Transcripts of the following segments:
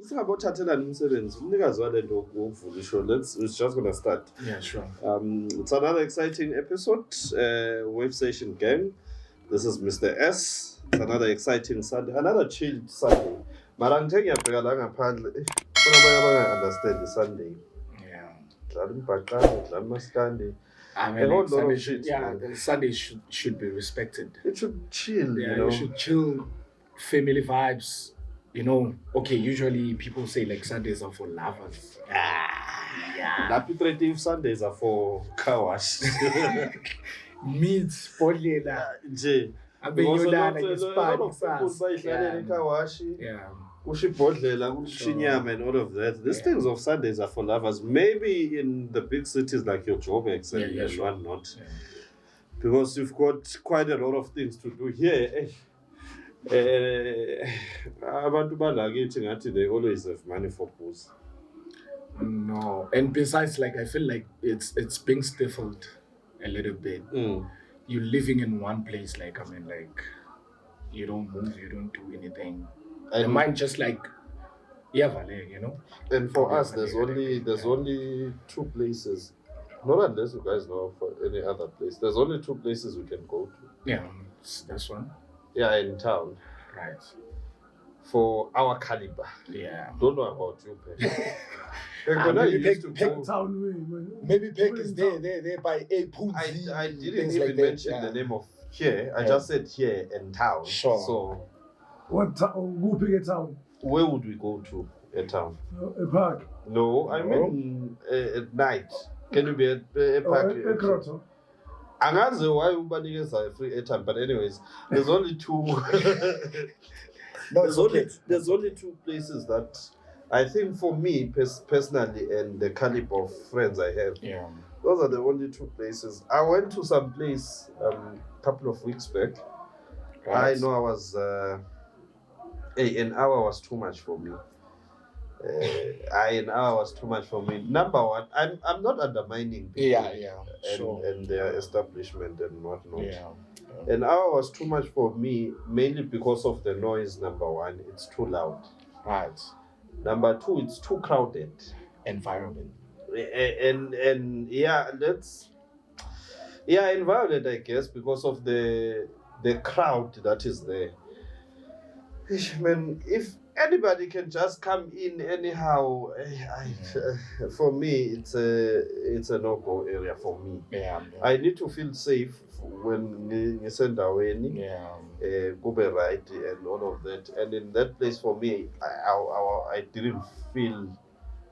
singabothathelana umsebenzi umnikazi wale nto wokuvula ishow. It's just gonna start. Yeah, sure. It's another exciting episode. Wave Station Gang. This is Mr. S. It's another exciting Sunday, another chilled Sunday. Mara ngithe ngiyabheka la ngaphandle. Abanye understand the Sunday. Yeah. Dlala umbhaqanga, dlala umaskandi. I mean, like, Sunday should be respected. It should chill, Yeah, you know. you should chill, family vibes. You know, okay, usually people say like Sundays are for lovers. Yeah. Lapitrative Sundays are for car wash. Meat, podlela. Nje. Abeyolana ngesipani. Yeah. Ushibhodlela, ushinyama and all of that. These things of Sundays are for lovers. Maybe in the big cities like your Joburg and whatnot. Yeah. Because you've got quite a lot of things to do here. Abantu balakithi ngathi they always have money for booze. No, and besides, like I feel like it's being stifled a little bit. You're living in one place, like I mean, like you don't move, you don't do anything. And the mind just like you know. And for us, there's only two places. Not unless you guys know for any other place. There's only two places we can go to. Yeah, that's one. Yeah, in town. Right. For our caliber. Yeah. Don't know about you, Peg. Maybe Peg is there by a pool. I didn't even mention the name of here. I just said here in town. Sure. So, what town? Who pick a town? Where would we go to? A town? A park? No, I mean at night. Can you be at a park? A grotto? Angazi why ubanikeza free airtime, but anyways, there's only two. There's only two places that I think for me personally and the caliber of friends I have. Yeah. Those are the only two places. I went to some place a couple of weeks back. Right. I know I was an hour was too much for me. An hour was too much for me. Number one, I'm not undermining people and their establishment and whatnot. Yeah. An hour was too much for me, mainly because of the noise. Number one, it's too loud. Right. Number two, it's too crowded. Environment. And environment, I guess, because of the crowd that is there. Man, if anybody can just come in anyhow, for me, it's a no-go area for me. Yeah. I need to feel safe when you send away. Go be right and all of that. And in that place, for me, I didn't feel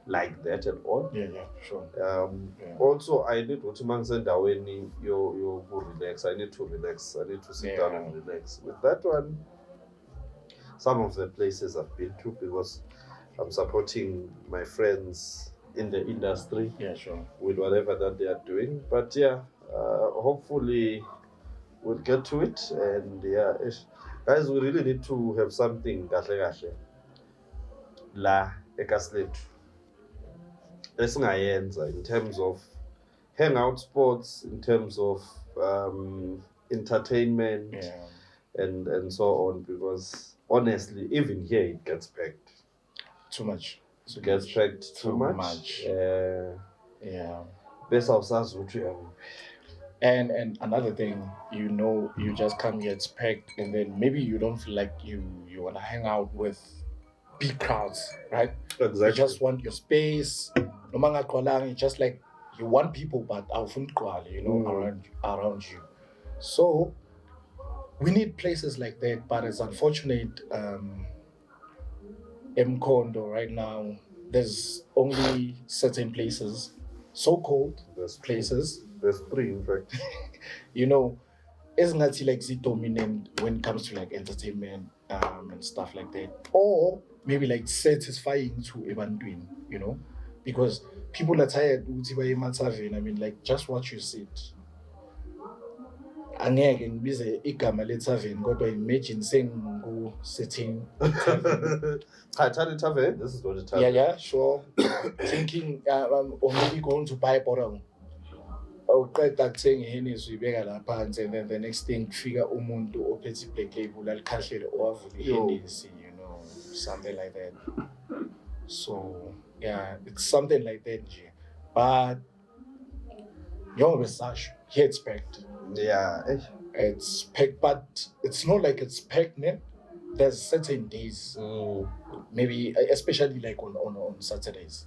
like that at all. Yeah, sure. Also, I need to send away. You relax. I need to relax. I need to sit down and relax. With that one. Some of the places I've been to because I'm supporting my friends in the industry. Yeah, sure. With whatever that they are doing. But hopefully we'll get to it. And guys, we really need to have something la ekasletu. Esingayenza in terms of hangout spots, in terms of entertainment and so on, because honestly, even here it gets packed. Too much. It gets packed too much. Best of And another thing, you just come here, it's packed, and then maybe you don't feel like you want to hang out with big crowds, right? Exactly. You just want your space. You just like you want people, but around you. So we need places like that, but it's unfortunate. Mkondo right now, there's only certain places, so-called places. There's three, in fact. It's not like the dominant when it comes to like entertainment and stuff like that, or maybe like satisfying to Ebantwin, because people are tired. I mean, like just what you said. Angeke ngibize igama le-tavern kodwa imagine sengu-sitting tavern. This is not a tavern. Yeah, sure. Thinking or maybe going to buy a bottle. Uqeda kuthenga iHennessy uyibeka la phansi, and then the next thing kufika umuntu ophethe iblack label alikhahlele owavula iHennessy, something like that. So yeah, it's something like that, nje. But young research, here it's packed. Yeah. It's packed, but it's not like it's packed, man. There's certain days, maybe especially like on Saturdays.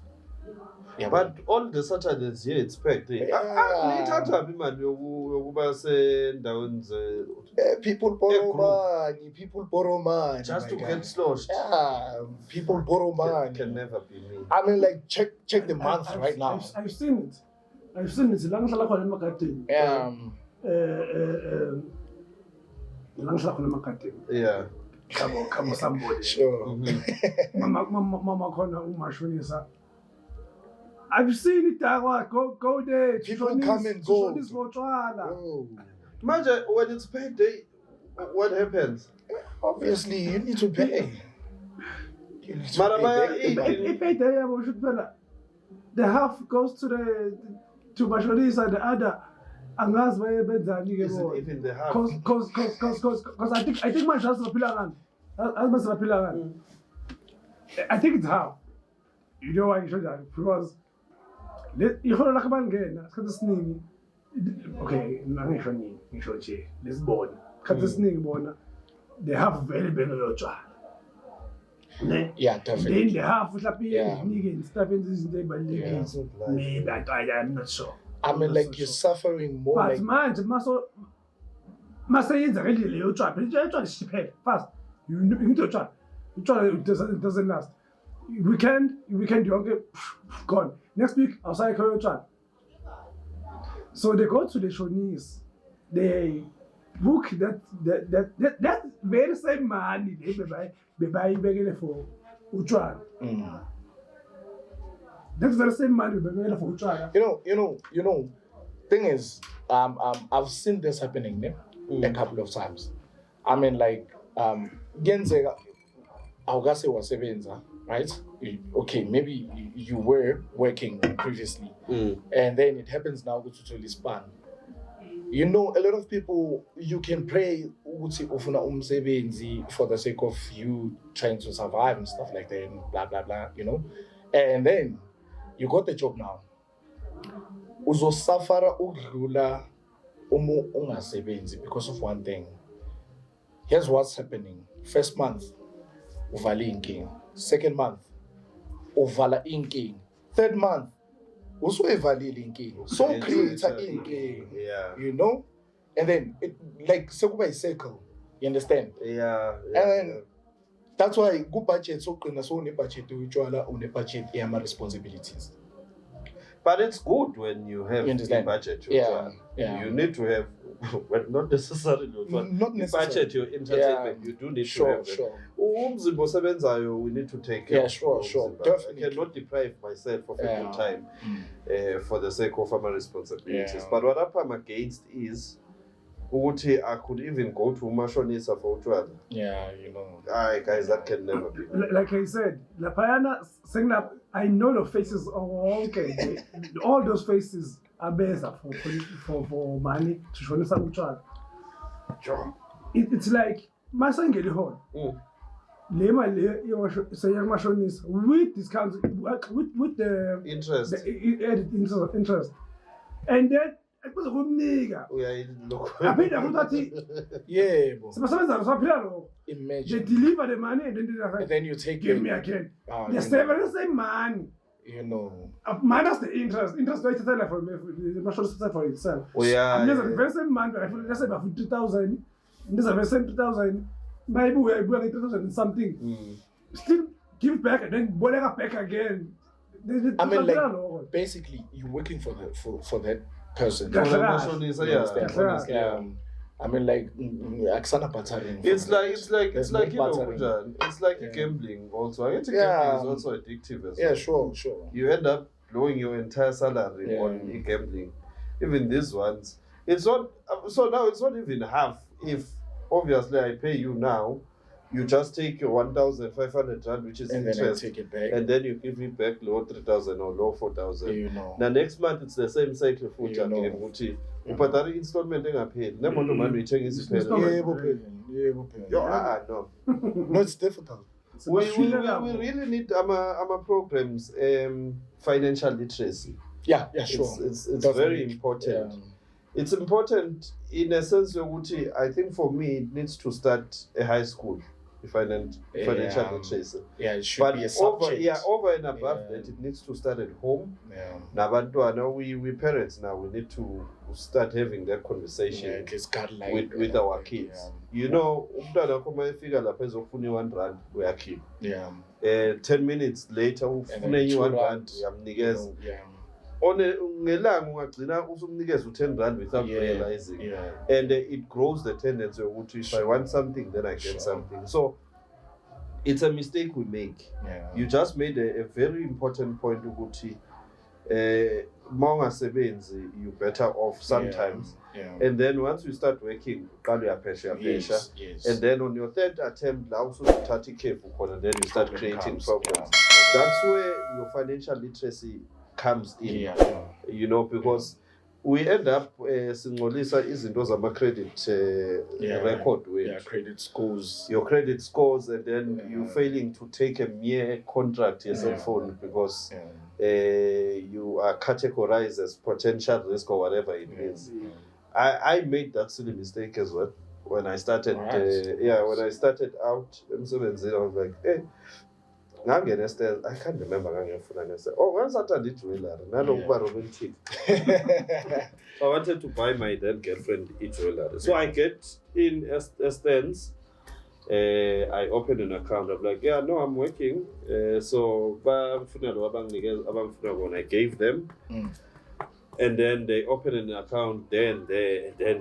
Yeah, But all the Saturdays here it's packed. Nithatha imali yokuba sendaweni people borrow money. just to my get guy. sloshed. Yeah, people borrow money. Can never be me. I mean, like check the month right now. I've seen it. I've seen it. La ngihlala khona eMagadeni. La ngihlala khona eMagadeni. Yeah. Come somebody. Sure. Mama khona umashonisa. I've seen it. Go there. People come and go. Shonisa ngotshwala. Oh. Imagine when it's payday, what happens? Obviously, you need to pay. You need to Mara pay baya back the eat. money. Ipayday yabo should phela. The half goes to mashonisa, the other angazi bayebenzani ke Isn't bona. even the half. Cause I think manje asibaphila ngani. I think it's half. You know why ngisho njalo? Because iholo lakhe bangena isikhathi esiningi. Okay, ngisho nini? Ngisho nje lesibona. Isikhathi esiningi bona they have very big yotshwala. Ne? Yeah, Then definitely. the half mhlawumbe Yeah. izinike stuff izinto ey'balulekile. So Maybe I'm not sure. I mean, like you're suffering more. But Like manje maseyenza ngendlela yotshwala, phela itshwala ishiphele fast. Into yotshwala. Utshwala doesn't last. Weekend yonke gone. Next week awusayikho yotshwala. So they go to the shonisa. They book that very same money they buy for utshwala. That's the same money we buy for utshwala. you know. Thing is, I've seen this happening a couple of times. I mean, like, genzeka awukase wasebenza, right? Okay, maybe you were working previously, and then it happens now to totally span. You know, a lot of people, you can pray ukuthi ufuna umsebenzi for the sake of you trying to survive and stuff like that, and blah blah blah, you know, and then you got the job now. Uzosafara ukudlula ungasebenzi because of one thing. Here's what's happening. First month, uvala inking. Second month, uvala inking. Third month, usuyivalile inking. So create a inking. Yeah. You know? And then it like sekuba a circle. You understand? Yeah. And then that's why good budget so kuna so une budget utshwala une budget yama responsibilities. But it's good when you have You understand? a budget. Yeah, yeah. You need to have, well, not necessarily, but Not necessarily. budget your entertainment. Yeah. You do need to Sure, have that. sure. Umzimba osebenzayo, we need to take care Yeah, of sure, our sure. umzimba. Definitely. I cannot deprive myself of a Yeah. good time for the sake of my responsibilities. Yeah. But what I'm against is ukuthi I could even go to umashonisa for utshwala. Yeah, you know. Aye, guys, that can never be. Like I said, Lapayana saying that I know the faces. Oh, okay, all those faces are better for money to show some utshwala. Sure. It's like masangeli hall. Lema sayang mashonisa with discounts with the Interest. added interest, and then akuze kumnika. Look. Aphinde futhi athi Yeah, bro. sibasebenza saphila lokho. They Imagine. deliver the money and then And then you take give it. me again. Oh, They you save know. the same money. You know. Minus the interest. Interest rate is for the national system for itself. Oh, yeah. And there's a very same money. Let's say about 50,000. There's a very same 2,000. Maybe we're like 2,000 and something. Still give it back and then whatever back again. I mean, like, basically, you're working for that person. That's You right. Mashonisa, understand? That's right. honestly, yeah. I mean, like, aksana pattern. It's like There's no you know, pattern. Kujan, it's like Yeah. gambling also. I think Yeah. gambling is also addictive as well. Yeah, sure. You end up blowing your entire salary Yeah. on e-gambling. Even these ones, it's not. So now it's not even half. If obviously I pay you now, you just take your 1,500 rand, which is And then I interest, take it back. and then you give me back low 3,000 or low 4,000. You know. Now next month it's the same cycle futhi You know. again ukuthi ubhadala installment engapheli nemoto manje uyithenga isiphela. Yeah, Yo, no. No, it's difficult. we really need our programs, financial literacy. Yeah, sure. It's Definitely. very important. It's important in a sense, I think for me, it needs to start at high school, financial literacy. Yeah, it should But be a subject. over and above that, it needs to start at home. Yeah. Now, we parents now, we need to start having that conversation with our kids. You know, umntwana wakho mayefika lapha ezofuna i-R1 uyakhipha. Yeah. 10 minutes later ufuna enye i-R1 uyamnikeza. Ngelanga ungagcina usumnikeza u-R10 without realizing. And it grows the tendency ukuthi if I want something, then I get something. So it's a mistake we make. You just made a very important point ukuthi you better off sometimes. And then once you start working, Yes. and then on your third attempt, now also start careful, and then you start creating problems. That's where your financial literacy comes in. You know, because we end up singolisa izinto zama-credit record with credit scores. Your credit scores, and then you failing to take a mere contract your cell phone because you are categorized as potential risk or whatever it is. I made that silly mistake as well when I started. When I started out, I was like, hey. I can't remember. Once I turned it jewelry, romantic. So I wanted to buy my then girlfriend jewelry. So I get in Estens. I open an account. I'm like, I'm working. So I gave them. And then they open an account. Then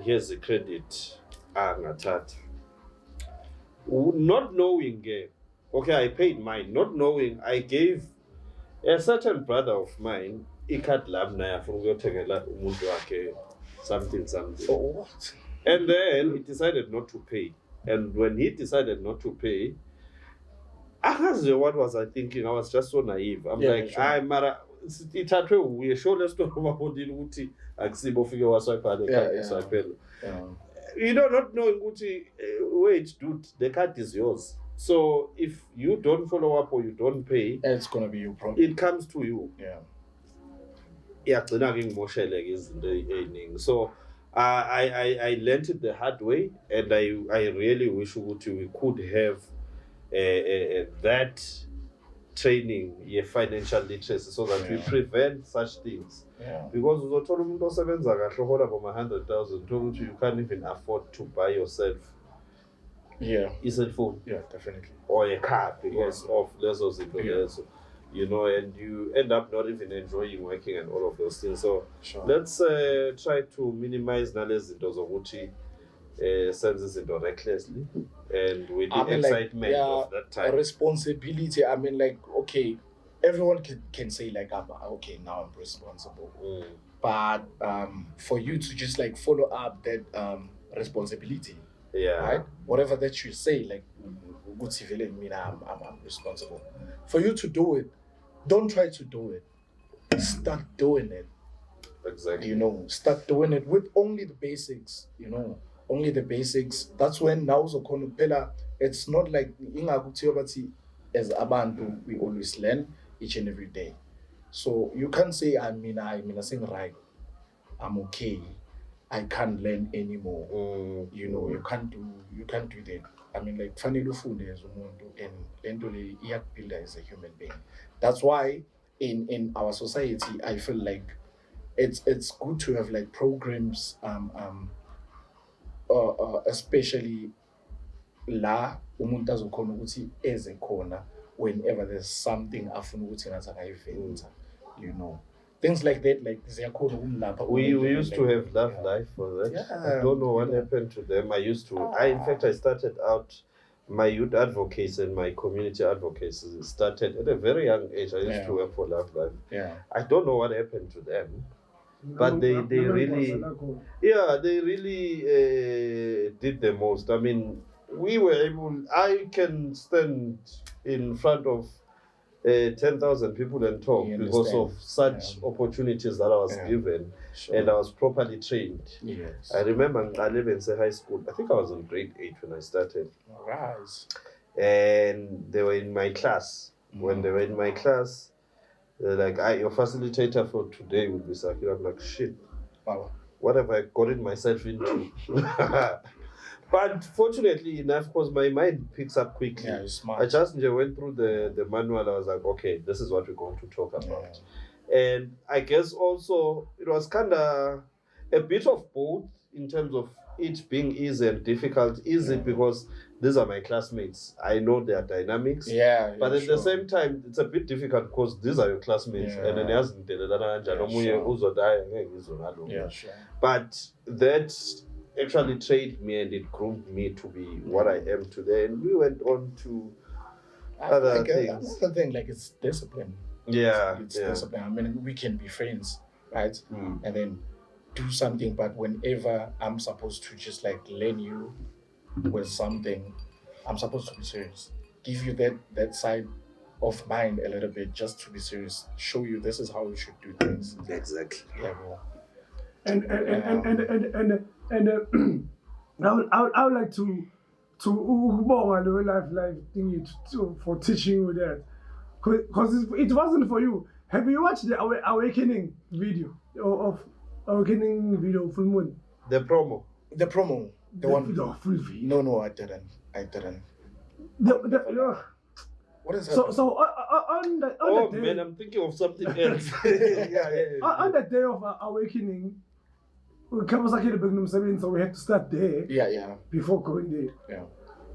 here's the credit. Not knowing. Okay, I paid mine, not knowing I gave a certain brother of mine something. What? And then he decided not to pay. And when he decided not to pay, what was I thinking? I was just so naive. I'm like, sure. We show let's talk about Uti. You know, not knowing Uti, wait, dude, the card is yours. So if you don't follow up or you don't pay, it's gonna be your problem. It comes to you. So I learned it the hard way, and I really wish we could have that training, financial literacy, so that we prevent such things. Because you can't even afford to buy yourself. Is it phone? Definitely. Or a car because of lessons you know, and you end up not even enjoying working and all of those things. So let's try to minimize knowledge into Zoguti senses into recklessly and with the excitement of that time. Responsibility. I mean, like, okay, everyone can say like, okay, now I'm responsible. But for you to just like follow up that responsibility. Right? Whatever that you say, like, good civilian, I'm responsible. For you to do it, don't try to do it. Start doing it. Exactly. You know, start doing it with only the basics, only the basics. That's when now it's not like as abantu, we always learn each and every day. So you can't say, I'm saying right, I'm okay. I can't learn anymore. You can't do that. I mean, like, fanele ufunde as umuntu and lento le iyakuphila as a human being. That's why in our society, I feel like it's good to have like programs, especially la umuntu azokhona ukuthi eze khona whenever there's something afuna ukuthi ngathi akayiventa, things like that, like we used to have Love Life for that. I don't know what happened to them. I started out my youth advocacy and my community advocacy started at a very young age. I used to work for Love Life. I don't know what happened to them, but they really did the most. I mean, I can stand in front of 10,000 people and talk because of such opportunities that I was given, and I was properly trained. I remember I lived in high school. I think I was in grade 8 when I started. and they were in my class. When they were in my class, they're like, your facilitator for today will be Sakira. I'm like, shit, Wow. what have I gotten myself into? But fortunately enough, because my mind picks up quickly, Yeah, you're smart. I just went through the manual. I was like, okay, this is what we're going to talk about. And I guess also it was kind of a bit of both in terms of it being easy and difficult. Easy because these are my classmates. I know their dynamics. Yeah. But at sure. the same time, it's a bit difficult because these are your classmates. Yeah. And then Yeah, sure. but that actually trained me and it groomed me to be what I am today. And we went on to other things. Another thing, like it's discipline. It's discipline. I mean, we can be friends, right? And then do something, but whenever I'm supposed to just like learn you with something, I'm supposed to be serious. Give you that side of mind a little bit, just to be serious. Show you this is how you should do things. Exactly. Yeah, bro. And I would like to ubonga the life thingy for teaching you that, because it wasn't for you. Have you watched the awakening video of awakening video of Full Moon? The promo. The promo, the one. The full video. No, I didn't. What is that? So on the day, Man, I'm thinking of something else. on the day of awakening, we so we had to start there Yeah. before going there. Yeah.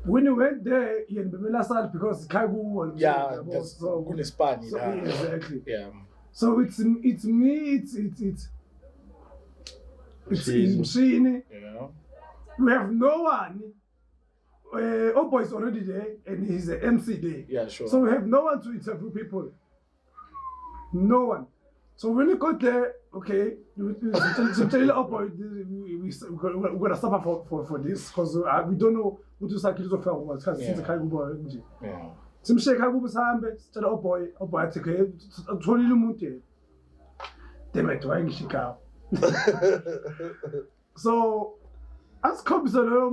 When you went there, you had because Kagu and Yeah, so, that's so, good Spanish. so yeah, exactly. Yeah. So it's me, it's Mshini. Yeah. We have no one. Opo is already there and he's the MC there. Yeah, sure. So we have no one to interview people. No one. So when you got there, okay, we're gonna suffer for this because we don't know what to start to fail because since the Kagu. Yeah. Simshake Kagu Sambe, tell oh boy, I take a Tony Lumunte. They might try Chicago. So as comes a little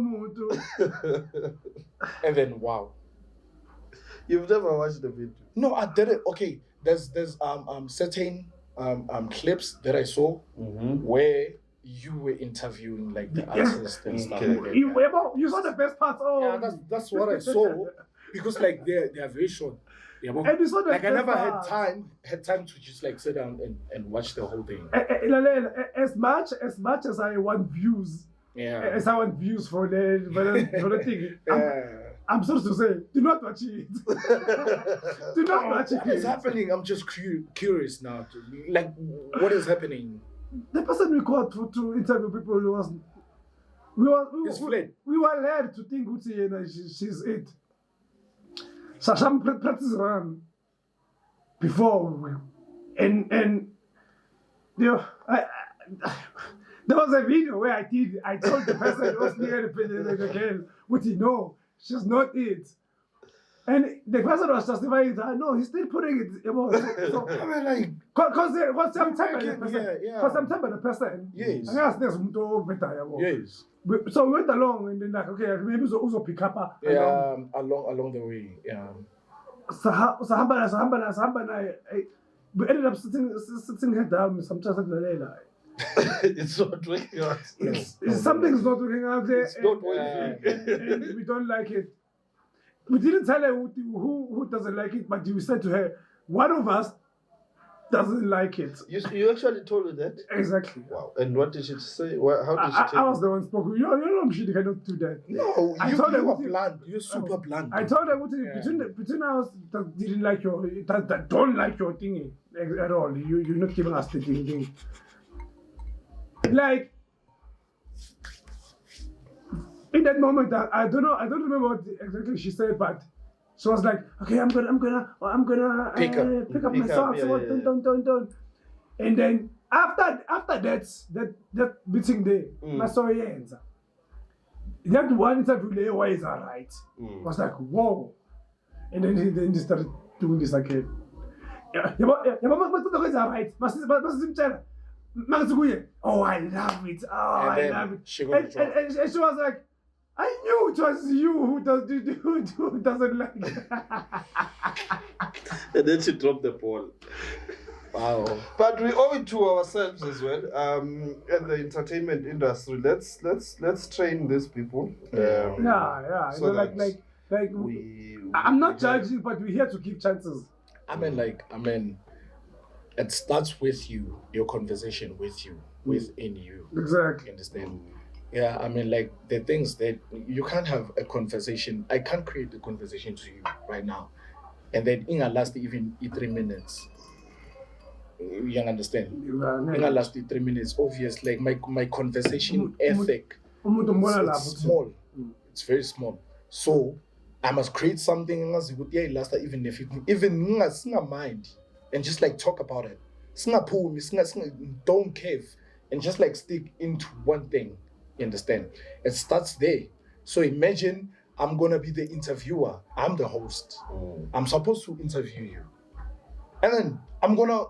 And then wow. You've never watched the video? No, I did it. Okay, there's certain clips that I saw where you were interviewing like the artists and stuff. Okay. Like that. You saw the best part. Oh, Yeah, that's what I saw because like they are very short. Yeah, but, and you saw the like I best never part. had time to just like sit down and watch the whole thing. As much as I want views, Yeah. as I want views for the thing. Yeah. I'm supposed to say, do not watch it. Do not watch What is it. happening? I'm just curious now. Like, what is happening? The person we called to interview people was It's fled. we were led to think she's it. Sasham practice run before and there was a video where I told the person who was near the girl, would he know? She's not it. And the person was justifying that, no, he's still putting it. So, I mean, like, because sometimes the person, Yes. I guess there's better. yes. So we went along and then like, okay, maybe also pick up. Yeah, along the way. Yeah. Sahamba, we ended up sitting her down sometimes at the It's not working out. something's not working out there. It's not working. And we don't like it. We didn't tell her who doesn't like it, but we said to her, one of us doesn't like it. You actually told her that? Exactly. Wow. And what did she say? How did she I tell was the one spoken. You know, she cannot do that. No, I you told her are what blunt. You're super blunt. I told her between us that didn't like that don't like your thingy at all. You're not giving us the thing. Like in that moment, I don't remember what exactly she said, but she was like, "Okay, I'm gonna Pick up my socks, don't." And then after that meeting day, I saw her. That one interview there was alright. Was like, whoa, and then he started doing this again. Oh, I love it. And I then love it. she got And she was like, I knew it was you who doesn't like it. And then she dropped the ball. Wow. But we owe it to ourselves as well. And the entertainment industry. Let's train these people. Yeah. So You know, like I'm not judging, but we're here to give chances. I mean, it starts with you, your conversation with you, within you. Exactly. You understand? Yeah, I mean, like the things that you can't have a conversation. I can't create a conversation to you right now, and then it can last even 3 minutes. You understand? It can last 3 minutes. Obvious, like my conversation ethic it's small. It's very small. So I must create something else. Last even if even mind and just like talk about it. Don't cave and just like stick into one thing. You understand? It starts there. So imagine I'm gonna be the interviewer. I'm the host. I'm supposed to interview you, and then I'm gonna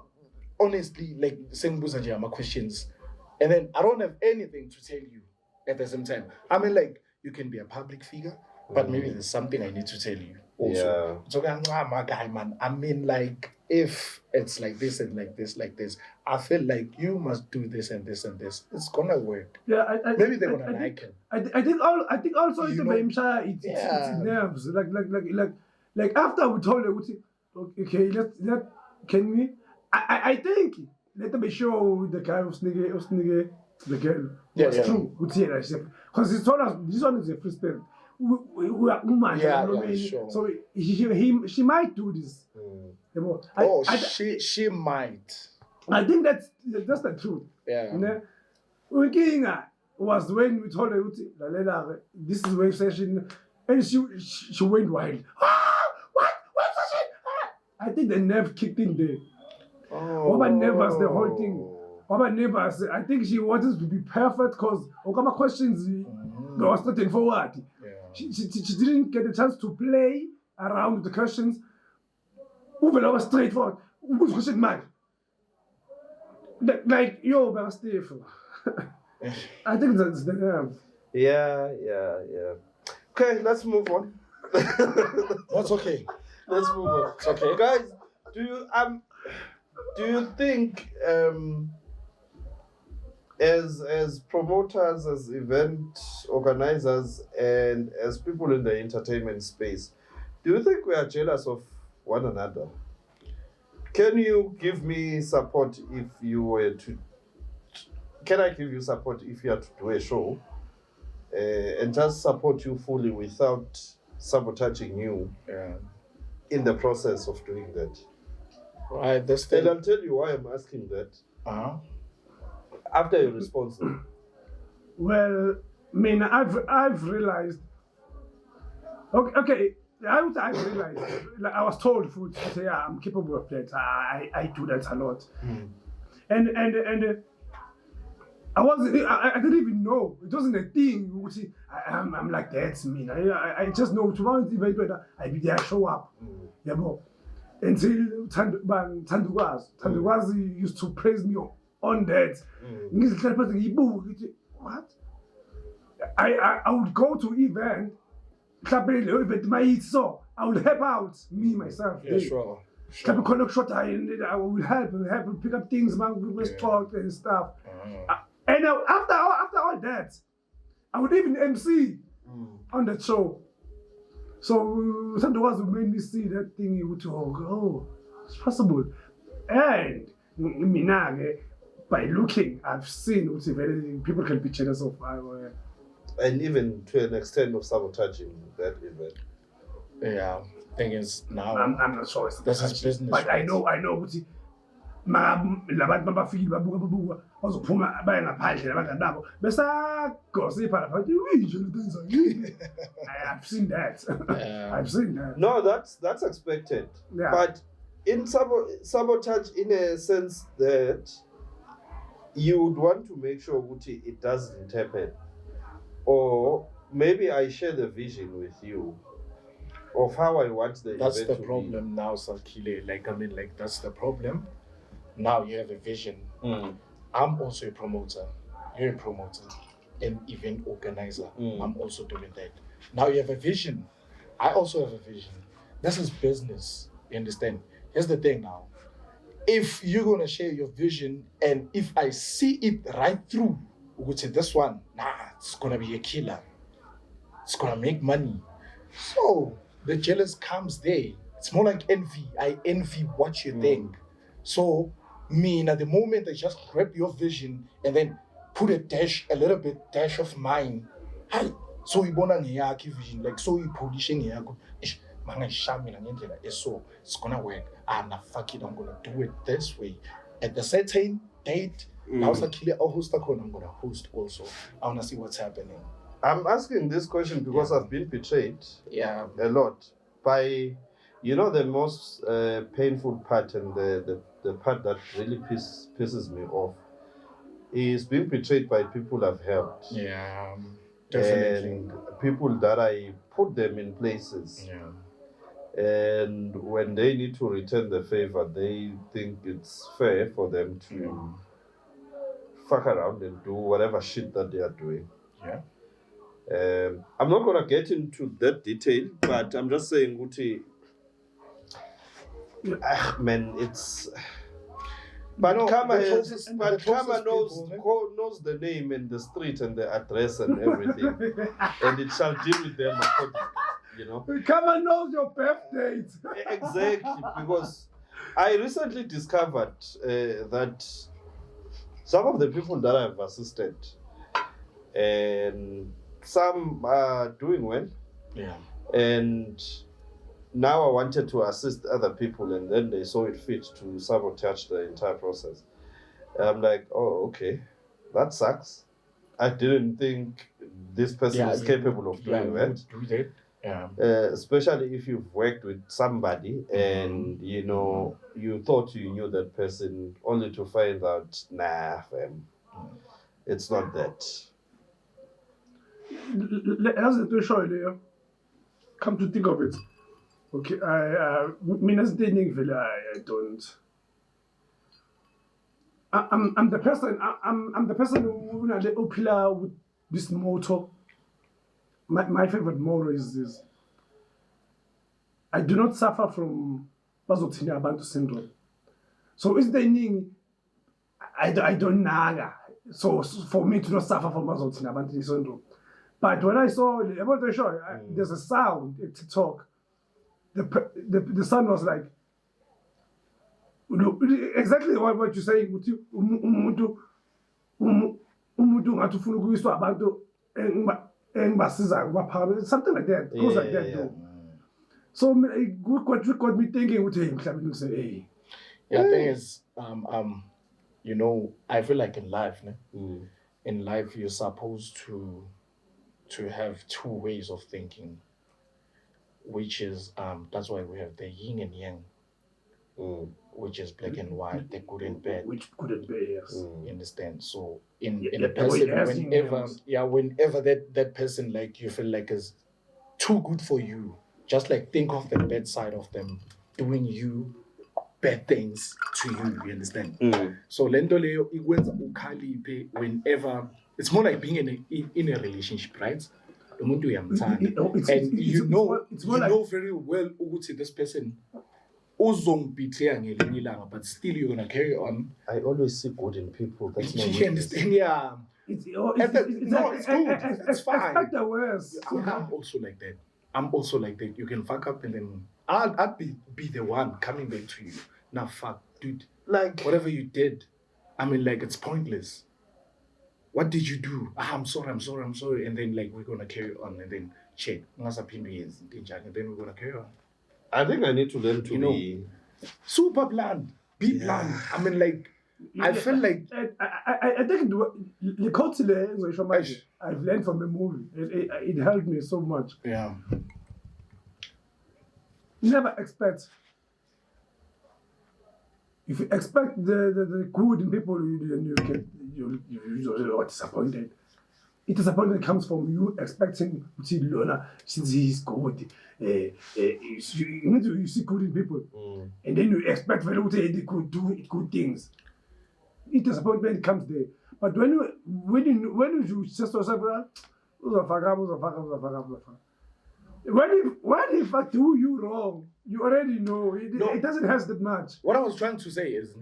honestly like send my questions, and then I don't have anything to tell you at the same time. I mean, like you can be a public figure, but maybe there's something I need to tell you also. So my guy, man. I mean, like if it's like this and like this, I feel like you must do this and this and this. It's gonna work. Yeah, Maybe they're gonna like it. I think also it's nerves. Like after we told her, okay, let can we? I think let me show the guy who's nigga the girl. It's true. Because he told us this one is a free spirit. We are woman. Sure. So she might do this. She might. I think that's the truth. Yeah. You know? Was when we told her this is wave session, and she went wild. What session? I think the nerve kicked in there. Oba nervous the whole thing. Oba nervous. I think she wanted to be perfect because Okama questions was starting forward. Yeah. She didn't get a chance to play around with the questions. Uvela was straightforward. Who's question man? Like yo, but Steve. I think that's the nerve. Yeah. Okay, let's move on. That's okay. Let's move on. It's okay. Guys, do you think as promoters, as event organizers, and as people in the entertainment space, do you think we are jealous of one another? Can you give me support if you were to? Can I give you support if you had to do a show and just support you fully without sabotaging you in the process of doing that? Right. And I'll tell you why I'm asking that. After your response. Well, I mean, I've realized. Okay. I've realized. Like I was told to say, yeah, I'm capable of that. I do that a lot. And I didn't even know. It wasn't a thing. I'm like, that's me. I just know tomorrow I be there, show up. Yeah, but until Tandugazi used to praise me on that. What? I would go to event, so I would help out me myself. Yeah, sure. I will help pick up things, talk and stuff. And after all that, I would even MC on the show. So something was made me see that thing. You would oh, it's possible. And by looking, I've seen people can be jealous of. And even to an extent of sabotaging that event. Yeah, thing is now I'm not sure. This is business. But I know. Labantu bafike babuka bazophuma baya ngaphandle labangani babo besagosipha lapha uyinje lento enzayo. I've seen that. I've seen that. No, that's expected. Yeah. But in sabotage, in a sense that you would want to make sure it doesn't happen, or maybe I share the vision with you of how I want the that's event the to problem be. now, Sakile. That's the problem. Now you have a vision. Mm. I'm also a promoter. You're a promoter. an event organizer. I'm also doing that. Now you have a vision. I also have a vision. This is business. You understand? Here's the thing now. If you're gonna share your vision, and if I see it right through, we would say this one, it's gonna be a killer. It's gonna make money. So the jealous comes there. It's more like envy. I envy what you think. So me, at the moment, I just grab your vision and then put a little bit dash of mine. Hi. So you wanna vision, like so you polishing so it's gonna work. Fuck it, I'm gonna do it this way. At the certain date, now I'm gonna host also. I wanna see what's happening. I'm asking this question because I've been betrayed a lot by, the most painful part and the part that really pisses me off is being betrayed by people I've helped. Yeah, definitely. And people that I put them in places. Yeah. And when they need to return the favor, they think it's fair for them to fuck around and do whatever shit that they are doing. Yeah. I'm not gonna get into that detail, but I'm just saying, Guti, man, it's. But Kama knows the name and the street and the address and everything, and it shall deal with them accordingly. Kama knows your birth date. Exactly, because I recently discovered that some of the people that I've assisted, and some are doing well. Yeah. And now I wanted to assist other people, and then they saw it fit to sabotage the entire process. And I'm like, oh, okay, that sucks. I didn't think this person is capable of doing that. Yeah. Especially if you've worked with somebody and you thought you knew that person, only to find out, fam, it's not that. As a show, come to think of it. Okay, I don't. I'm the person. I'm the person who pillar with this motto. My favorite motto is this: I do not suffer from bazothina abantu syndrome. So is the thing I don't naga. So for me to not suffer from bazothina abantu syndrome. But when I saw about the show, there's a sound at TikTok. The sound was like, exactly what you're saying. Umuntu ngathi ufuna ukuyiswa abantu engibasiza something like that. It goes like that though. So what got me thinking, hey. Yeah, the thing is, I feel like in life, you're supposed to have two ways of thinking, which is that's why we have the yin and yang, which is black and white, the good and bad. Which good and bad, yes. You understand? So in a person, whenever that person, like, you feel like is too good for you, just like think of the bad side of them doing you bad things to you. You understand? So lento leyo ikwenza ukhaliphe whenever. It's more like being in a relationship, right? And you know very well ukuthi this person uzongibetray ngelinye ilanga, but still you're gonna carry on. I always see good in people. That's my you understand? Yeah. It's good. It's fine. Expect the worst. I'm also like that. You can fuck up and then I'd be the one coming back to you. Now fuck, dude. Like whatever you did, I mean, like, it's pointless. What did you do? I'm sorry. And then, like, we're gonna carry on, and then check. And then we're gonna carry on. I think I need to learn to be super blunt. Be blunt. I mean, like, I feel like I think the culture I've learned from the movie. It helped me so much. Yeah. Never expect. If you expect the good in people, you're disappointed. Disappointment comes from you expecting to see Lona, since he's good. You see good in people, and then you expect the could do good things. Disappointment comes there. But when you just yourself, when if I do you wrong, you already know. It doesn't have that much. What I was trying to say is,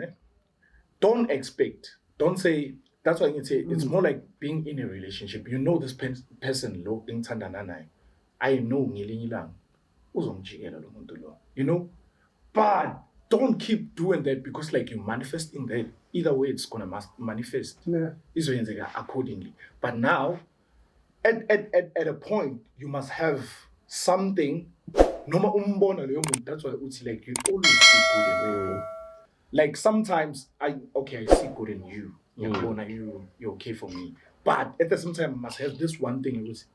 don't expect. Don't say. That's why I can say it's more like being in a relationship. You know this person lo ingithandana. I know ngelinye ilanga uzomjikela lo muntu lo. You know, but don't keep doing that because like you're manifesting that. Either way, it's gonna manifest. Yeah. Izoyenzeka accordingly. But now, at a point, you must have something. Noma umbona leyo muntu. That's why uthi like you always see good in people. Like sometimes I see good in you. You're okay for me. But at the same time, I must have this one thing. It was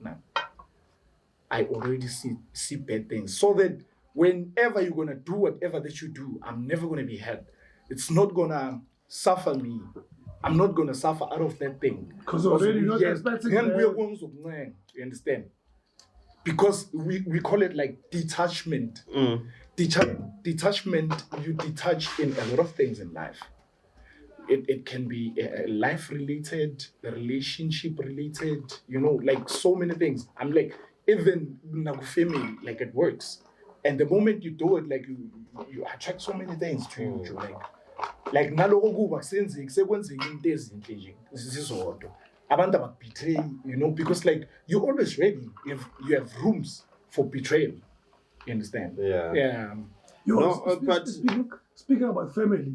I already see bad things. So that whenever you're gonna do whatever that you do, I'm never gonna be hurt. It's not gonna suffer me. I'm not gonna suffer out of that thing. Because already you're not expecting that. You understand? Because we call it like detachment. Detachment, you detach in a lot of things in life. It can be life related, relationship related, you know, like so many things. I'm like, even family, like it works. And the moment you do it, like you attract so many things to you. Like naloko kuba senzing sekwenzeka into ezinhle nje sizizodwa. Abantu abakubetray, you know, because like you're always ready if you have rooms for betrayal. You understand? Yeah. Speaking about family,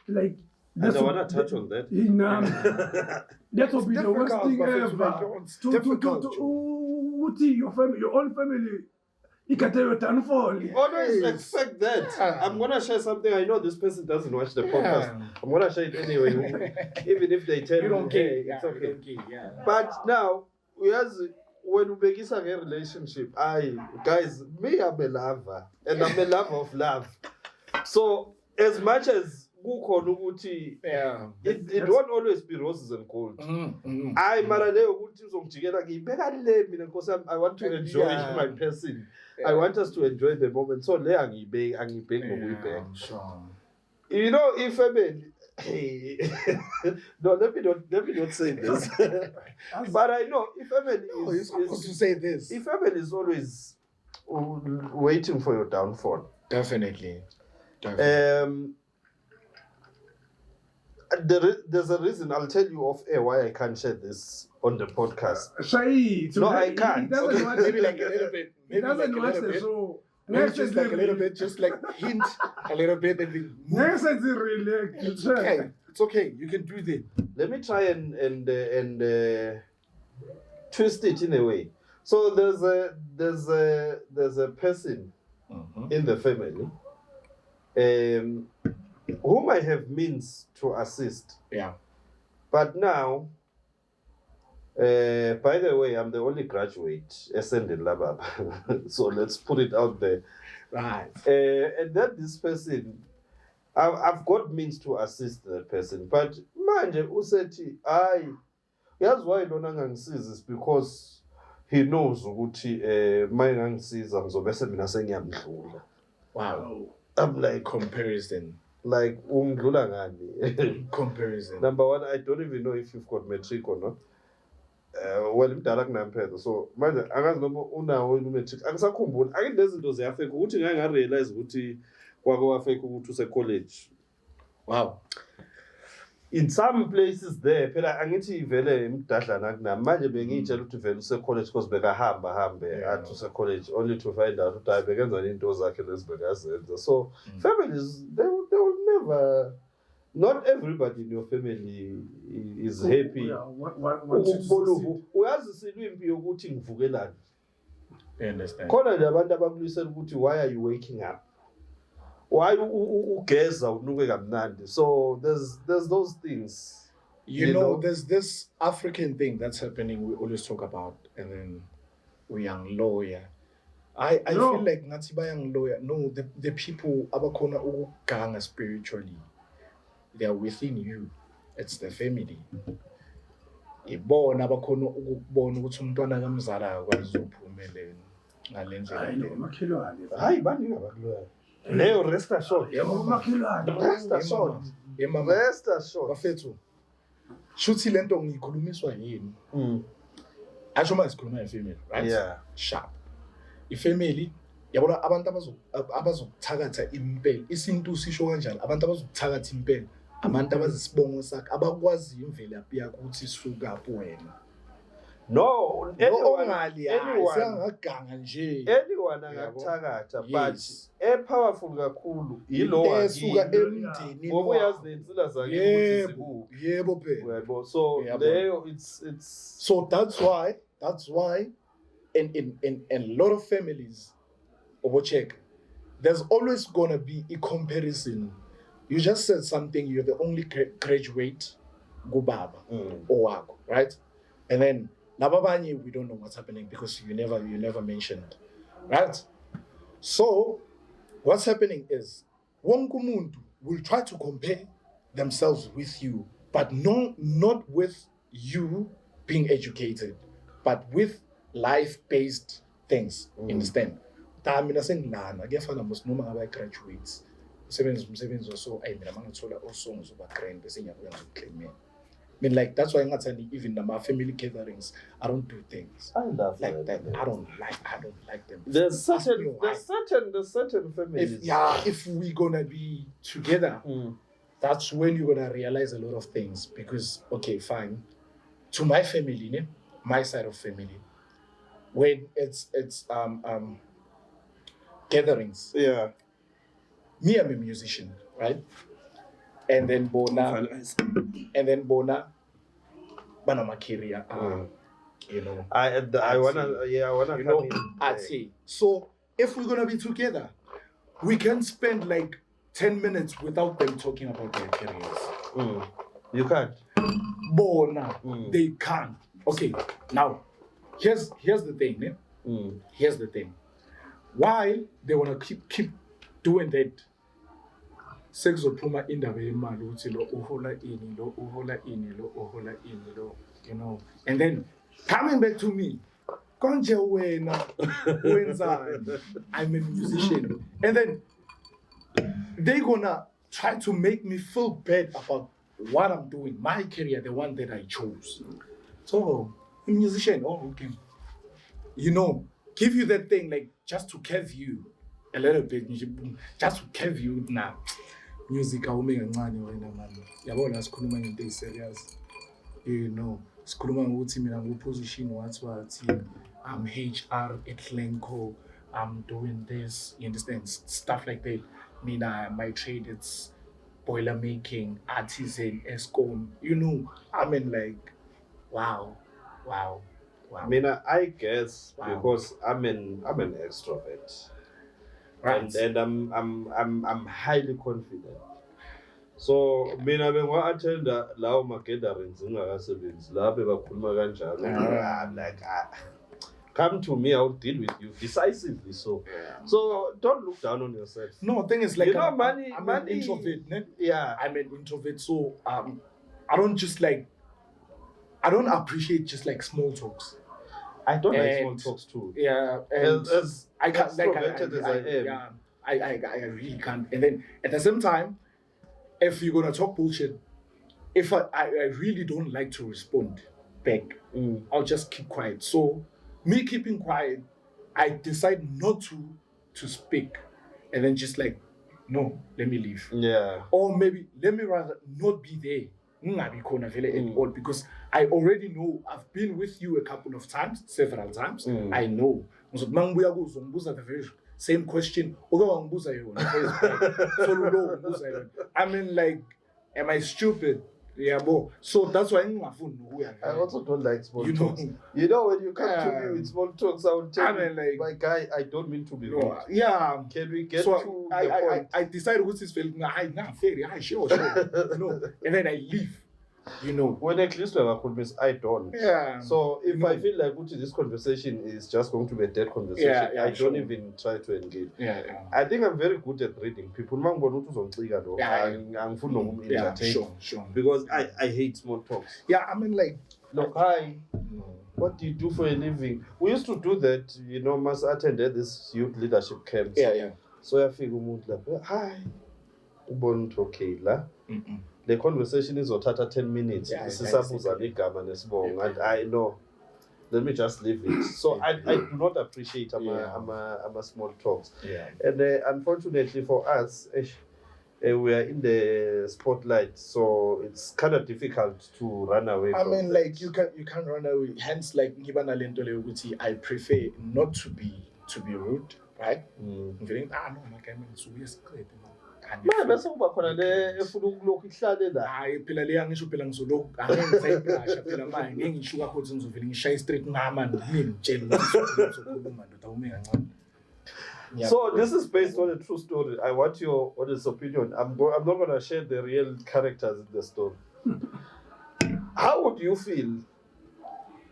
like I don't want to touch on that. That would be the worst thing ever. Your own family, you can tell your downfall. Always expect that. I'm gonna share something. I know this person doesn't watch the podcast. I'm gonna share it anyway, even if they tell you don't care. It's okay. You don't care. But now when we begin a relationship, guys, me, I'm a lover, and I'm a lover of love. So as much as it won't always be roses and gold. I want to enjoy my person. I want us to enjoy the moment. So you know, if no, let me not say this. But I know if family is supposed to say this. If family is always waiting for your downfall. Definitely. There's a reason. I'll tell you off air why I can't share this on the podcast. No, I can't. Maybe like a little bit. He doesn't watch the show. Just like a little bit, just like hint a little bit, and then it's okay. You can do that. Let me try and twist it in a way. So there's a person in the family whom I have means to assist. Yeah. But now, by the way, I'm the only graduate SN in Labab. So let's put it out there. Right. And then this person, I've got means to assist that person. But manje usethi, that's why Lonangangisiza is because he knows ukuthi mayengangisiza ngizobese mina sengiyamdlula. Wow. I'm like comparison. Like umdlula ngani? Comparison. Number one, I don't even know if you've got metric or not. Well, imdala kunamphethe. So manje angazi noma unawo metric. Angisakhumbuli. Ake lezi zinto ziyafake ukuthi ngeke ngarealize ukuthi kwake wafake ukuthi use college. Wow. In some places there, phela angithi vele imdadlana kunami. Manje bengitshela ukuthi vele use college because bekahamba athi use college only to find out ukuthi ayibekenza into zakhe lezi bekazenza. So families they will never. Not everybody in your family is happy. Uyazi silwimpi yokuthi ngivukelana. I understand. Khona nje abantu abakulisela ukuthi why are you waking up? Why ugeza unuke kamnandi? So there's those things. You know, there's this African thing that's happening we always talk about, and then we young lawyer. I feel like ngathi ba young lawyer. No, the people abakhona ukuganga spiritually. They are within you. It's the family. Ibona abakhona ukubona ukuthi umntwana kamzala akwazi ukuphumelela ngalendlela le. Hayi bani ngabakuloya. Leo rest assured. Umakhelwane. Rest assured. Rest assured. Bafethu. Shuthi lento ngikhulumiswa yini. Asho manje sikhuluma nge-family, right? Yeah. Sharp. I-family, yabona abantu abazokuthakatha impela. Isintu sisho kanjani? Abantu abazokuthakatha impela. Abantu abazisibongo sakhe abakwazi imvelaphi yakho ukuthi isuka wena. No, anyone angakuthakatha, but powerful kakhulu yilo esuka emndenini ngoba uyazi nensila zakhe ukuthi zikuphi. Yebo phela. So leyo it's so that's why in a lot of families check, there's always gonna be a comparison. You just said something, you're the only graduate gubaba or wako, right? And then Nababani, we don't know what's happening because you never mentioned, right? So what's happening is wonke umuntu will try to compare themselves with you, but not with you being educated, but with life-based things. Understand? Mina sengilana kuyafana mos noma ngabe graduates umsebenzi also mina mangathola also ngizoba grand bese ngiyabuya ngiclaim. I mean, like, that's why I'm not telling you, even in my family gatherings, I don't do things I love like that. I don't like them. There's certain families. If we're gonna be together, that's when you're gonna realize a lot of things. Because okay, fine. To my family, my side of family, when it's gatherings. Yeah. Me, I'm a musician, right? And then Bona, Banamakiria, you know. I wanna you know, I'd say. So if we're gonna be together, we can spend like 10 minutes without them talking about their careers. You can't. Bona, they can't. Okay, now here's the thing, Here's the thing. Why they wanna keep doing that? Sekuzophuma indaba yemali ukuthi lo uhola ini lo uhola ini lo uhola ini lo, you know. And then coming back to me, konje wena wenzani? I'm a musician. And then they gonna try to make me feel bad about what I'm doing, my career, the one that I chose. So a musician, okay. You know, give you that thing like just to curve you a little bit, just to curve you now. Music awume kancane wena manje. Yabona sikhuluma ngento serious. You know, sikhuluma ngokuthi mina ngiposition what I'm HR at Lenco, I'm doing this, you understand, stuff like that. Mina, my trade it's boiler making, artisan, Eskom. You know, I mean like wow. I mean, I guess because I'm an extrovert. Right. And I'm highly confident. So mina benga-attend lawo ma-gatherings ngingakasebenzi lapho bakhuluma kanjalo. I'm like, come to me, I'll deal with you decisively. So don't look down on yourself. No, thing is like, you know, I'm an introvert. Ne? Yeah, I'm an introvert. So I don't appreciate just like small talks. I don't like small talks too. Yeah, and as I can't extroverted as I am. Yeah, I really can't. And then at the same time, if you're gonna talk bullshit, if I really don't like to respond back, I'll just keep quiet. So me keeping quiet, I decide not to speak, and then just like, no, let me leave. Yeah. Or maybe let me rather not be there. At all, because I already know I've been with you a couple of times, several times. I know. The very same question. I mean, like, am I stupid? Yeah, bro. So that's why I also don't like small talks. Know, you know, when you come to me with small talks, I will tell you, like, my guy, I don't mean to be rude. Yeah. Can we get to the point? I decided what's his feeling. Sure. You know, and then I leave. You know, when at least I don't. Yeah. So if I feel like this conversation is just going to be a dead conversation, I don't even try to engage. Yeah. I think I'm very good at reading people. Sure. Because I hate small talks. Yeah, I mean like, look, hi. What do you do for a living? We used to do that, you know, must attend this youth leadership camps. Yeah. So I figure, hi. Okay, la. the conversation izothatha 10 minutes. Yeah, Sisabuza igama nesibongo, and I know. Let me just leave it. So I do not appreciate ama small talks. Yeah. And unfortunately for us, we are in the spotlight, so it's kind of difficult to run away. I from mean, that. like you can't run away. Hence, like I prefer not to be rude, right? I'm feeling no, my guy, so we are straight. Man, bese kuba khona le efuna ukulokhu ihlale la. Hayi phela le angisho phela ngizolokhu angisayibhasha phela manje ngeke ngisho kakhulu ngizovela ngishaya straight ngama mina ngitshela ukuthi ngizokhuluma ndoda ume kancane. So this is based on a true story. I want your honest opinion. I'm not going to share the real characters in the story. How would you feel?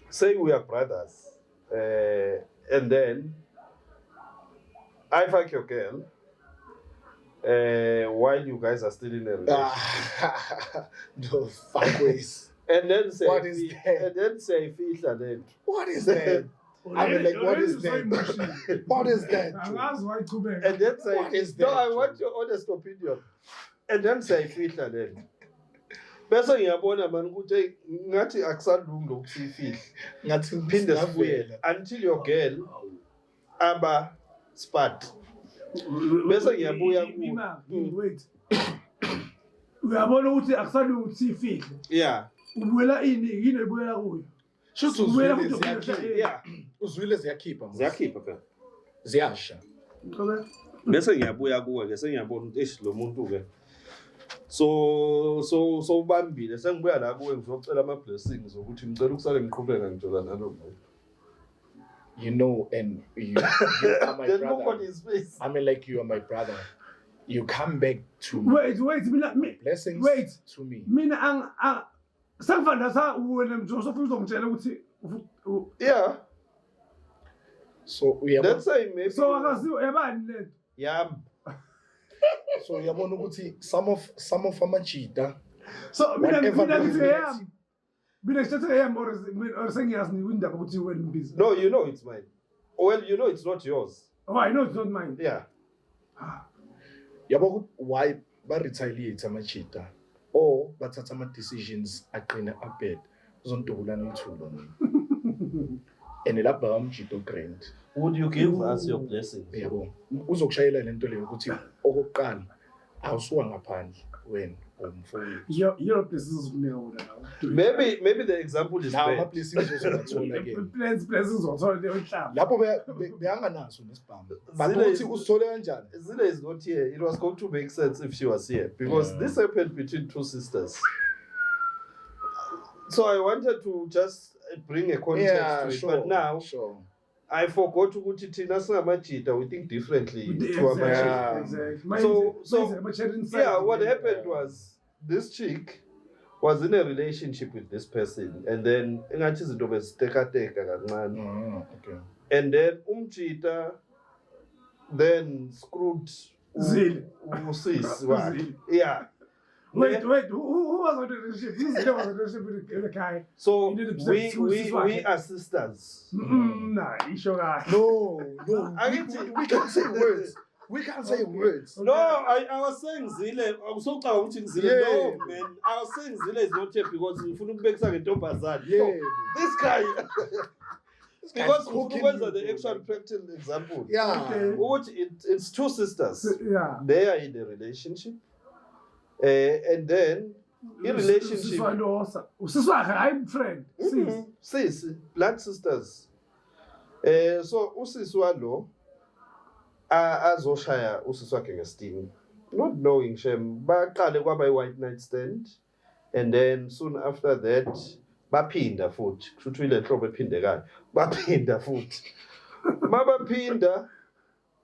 Say we are brothers, and then I fuck your girl while you guys are still in a relationship. No fuckways. And then say, What is that? And then say, fihla lento. What is that? I mean, like, what is that? What is that? Angazi why iqhubeka. And then say, What is no, that? I want your honest opinion. And then say, fihla lento. Bese ngiyabona man ukuthi ngathi akusalungi lokusifihla. Ngathi Phinde sibuyele until your girl aba spat. Bese ngiyabuya ku. Wait. Uyabona ukuthi akusalungi ukuthi sifihle. Yeah. Ubuyela yini ebuyela kuyo. Shuthi Ubuyela uzwile futhi ziyakhipha. Yeah. Uzwile ziyakhipha. Ziyakhipha phela. Ziyasha. Okay. Bese ngiyabuya kuwe ke sengiyabona ukuthi lo muntu ke so ubambile sengibuya la kuwe ngizocela ama blessings ukuthi ngicela ukusale ngiqhubeka ngithola nalo. You know, and you are my Then look on brother. his face. I mean, like, you are my brother. You come back to Wait, mina blessings wait. to me. Mina sangifanda sa wena mjoso futhi uzongitshela ukuthi Yeah. So we are. Let's say maybe. so akaziwe yabani lento. Yeah. So uyabona ukuthi some of amajita So mina whatever ngithi the- yami. Mina ngithathe yami or sengiyazi indaba ukuthi wena mbizi. No, you know it's mine. Well, you know it's not yours. Oh, I know it's not mine. Yeah. yabo ukuthi why ba retaliate amajita or bathatha ama decisions aqina abed uzontobulana ithulo and lapha amjita grand Would you give us your blessings? yabo uzokushayela lento leyo ukuthi okokuqala awusuka ngaphandle wena umfowethu Your place is now. Maybe the example is now bad. ama blessings uzowathola again Plans uzothola leyo nhlamba. lapho beyanganaso nesibhamu but Zile- ukuthi usithole kanjani Zile is not here. It was going to make sense if she was here because this happened between two sisters. So I wanted to just bring a context to it, but now sure. I forgot ukuthi thina singamajita we think differently to amajita. Exactly. So yeah, what happened was this chick was in a relationship with this person, and then ngathi izinto beziteka kancane, Okay. and then umjita then screwed Zile. usis Zile. yeah. Wait, who was on the relationship? Who was on the relationship with the guy? So You did we upset we are sisters. Nah, isho kahle. No, we can't say words. We can't say words. No, I was saying Zile. Usocabanga ukuthi Zile. Yeah. No, man. I was saying Zile is not here because ngifuna ukubekisa ngentombazane. Yeah. No, this guy. Because cooking Ufukweza you, the bro. actual practical example. Yeah. Okay. Ukuthi it's two sisters. Yeah. They are in a relationship. And then in relationship. Usiswa I'm friend. Mhm. Sis, blood sisters. So usiswa lo azoshaya usiswa wakhe ngesting. Not knowing shem baqale kwaba i-white night stand, and then soon after that baphinda futhi kusho ile hlobo ephindekayo baphinda futhi mabaphinda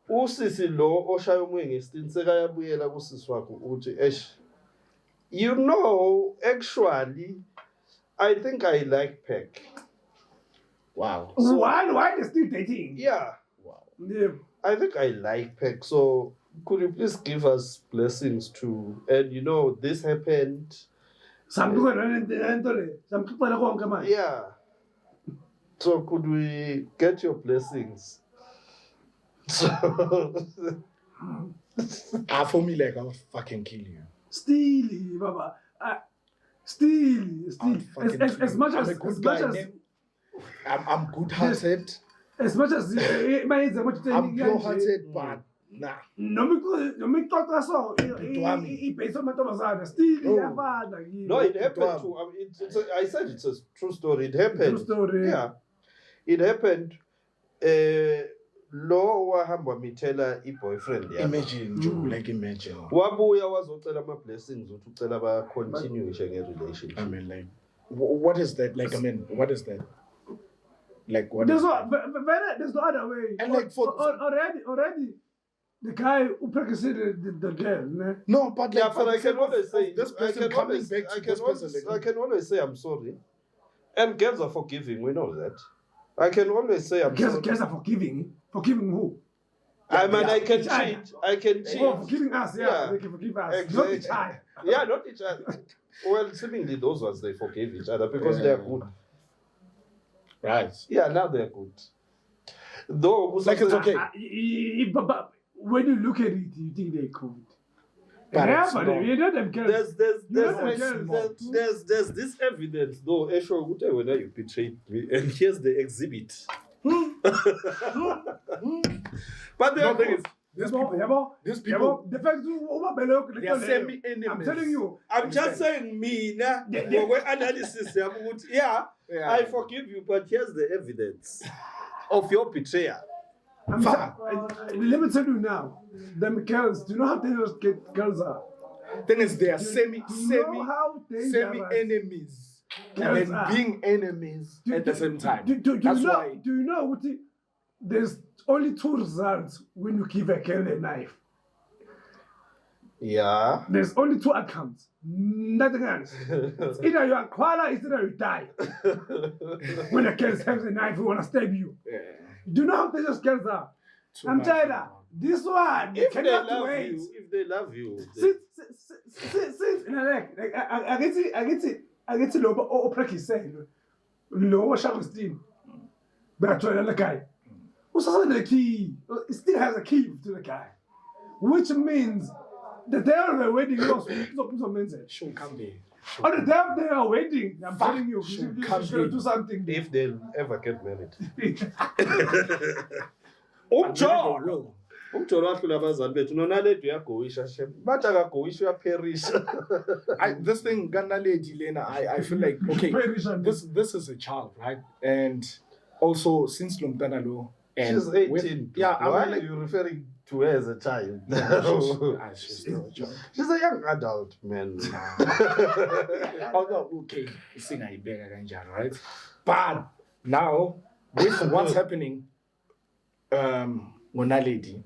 usisi lo oshaya umoya ngesting sekayabuyela kusisi wakhe uthi you know, actually, I think I like Peck. Wow. Why they still dating? Yeah, Wow. Yeah. I think I like Peck. So could you please give us blessings too? And you know, this happened. Yeah. So could we get your blessings? So For me, like, I'll fucking kill you. Steely, Baba. Still, as much I'm as a good as guy, much as man. I'm good-hearted. as much as mayenza ukuthi I'm pure-hearted, but nah. noma ixoxa so ibhase amantombazana still No. iyafana kimi. No, it happened to. I mean, I said it's a true story. It happened. True story. Yeah, it happened. Lo wahamba mithela i-boyfriend yakhe. Imagine, Joe, like imagine. Wabuya wazocela ama-blessings ukuthi ucela ba-continue nge-relationship. I mean, like, what is that? Like, I mean, what is that? Like, what There's is that? there's no other way. And like already, the guy who practiced the girl, ne? No, but Yeah, like, but for I the can sake of always say this person coming back to this person. I can always say I'm sorry, and girls are forgiving. We know that. I can always say I'm sorry. Girls are forgiving who? I mean, Yeah, I can each other. cheat. I can cheat. Oh, forgiving us, yeah, Yeah. they can forgive us. Exactly. Not each other. Yeah, not each other. Well, seemingly those ones they forgive each other because they are good. Right. Yeah, now they're good. Though, Like it's okay. But when you look at it, you think they're cool. But Yeah, it's but not. you know them girls. There's this evidence though. Esho, when you betrayed me, and here's the exhibit. But No, they're thing good. is, these people, The fact that they are semi-enemies. I'm telling you. I'm just saying me now. Analysis. Yeah, Yeah. I forgive you, but here's the evidence of your betrayal. Let me tell you now, them girls, do you know how dangerous girls are? Thing is, they are Do you know how dangerous semi-enemies, girls and are? being enemies at the same time. Do That's you know, why. Do you know what there's only two results when you give a girl a knife. Yeah. There's only two outcomes. Nothing else. It's either you are koala, it's either you die. When a girl has a knife, we want to stab you. Yeah. Do you know how dangerous girls are? Too I'm much telling you, now. this one, If they cannot love wait. you, if they love you, Since like I get to know what practice say. Lo Sharon but to the guy. Who's the key? It still has a key to the guy, which means the day of the wedding was She'll come there. on the day of they are wedding. I'm telling you, She'll you come should in. do something. if they'll ever get married. Will. Umjolo wahlula abazali bethu nona lethu yagowisha shem. Bathi akagowisha uyaperisha. This thing, Ganda Lady Lena, I feel like, okay, this is a child, right? And also, since Lumtanalo, and She's 18. yeah, Why I'm are like, you referring to her as a child? she's still a child. She's a young adult, man. Oh no, okay, sing I beg right? But now, with what's happening, Mona Lady,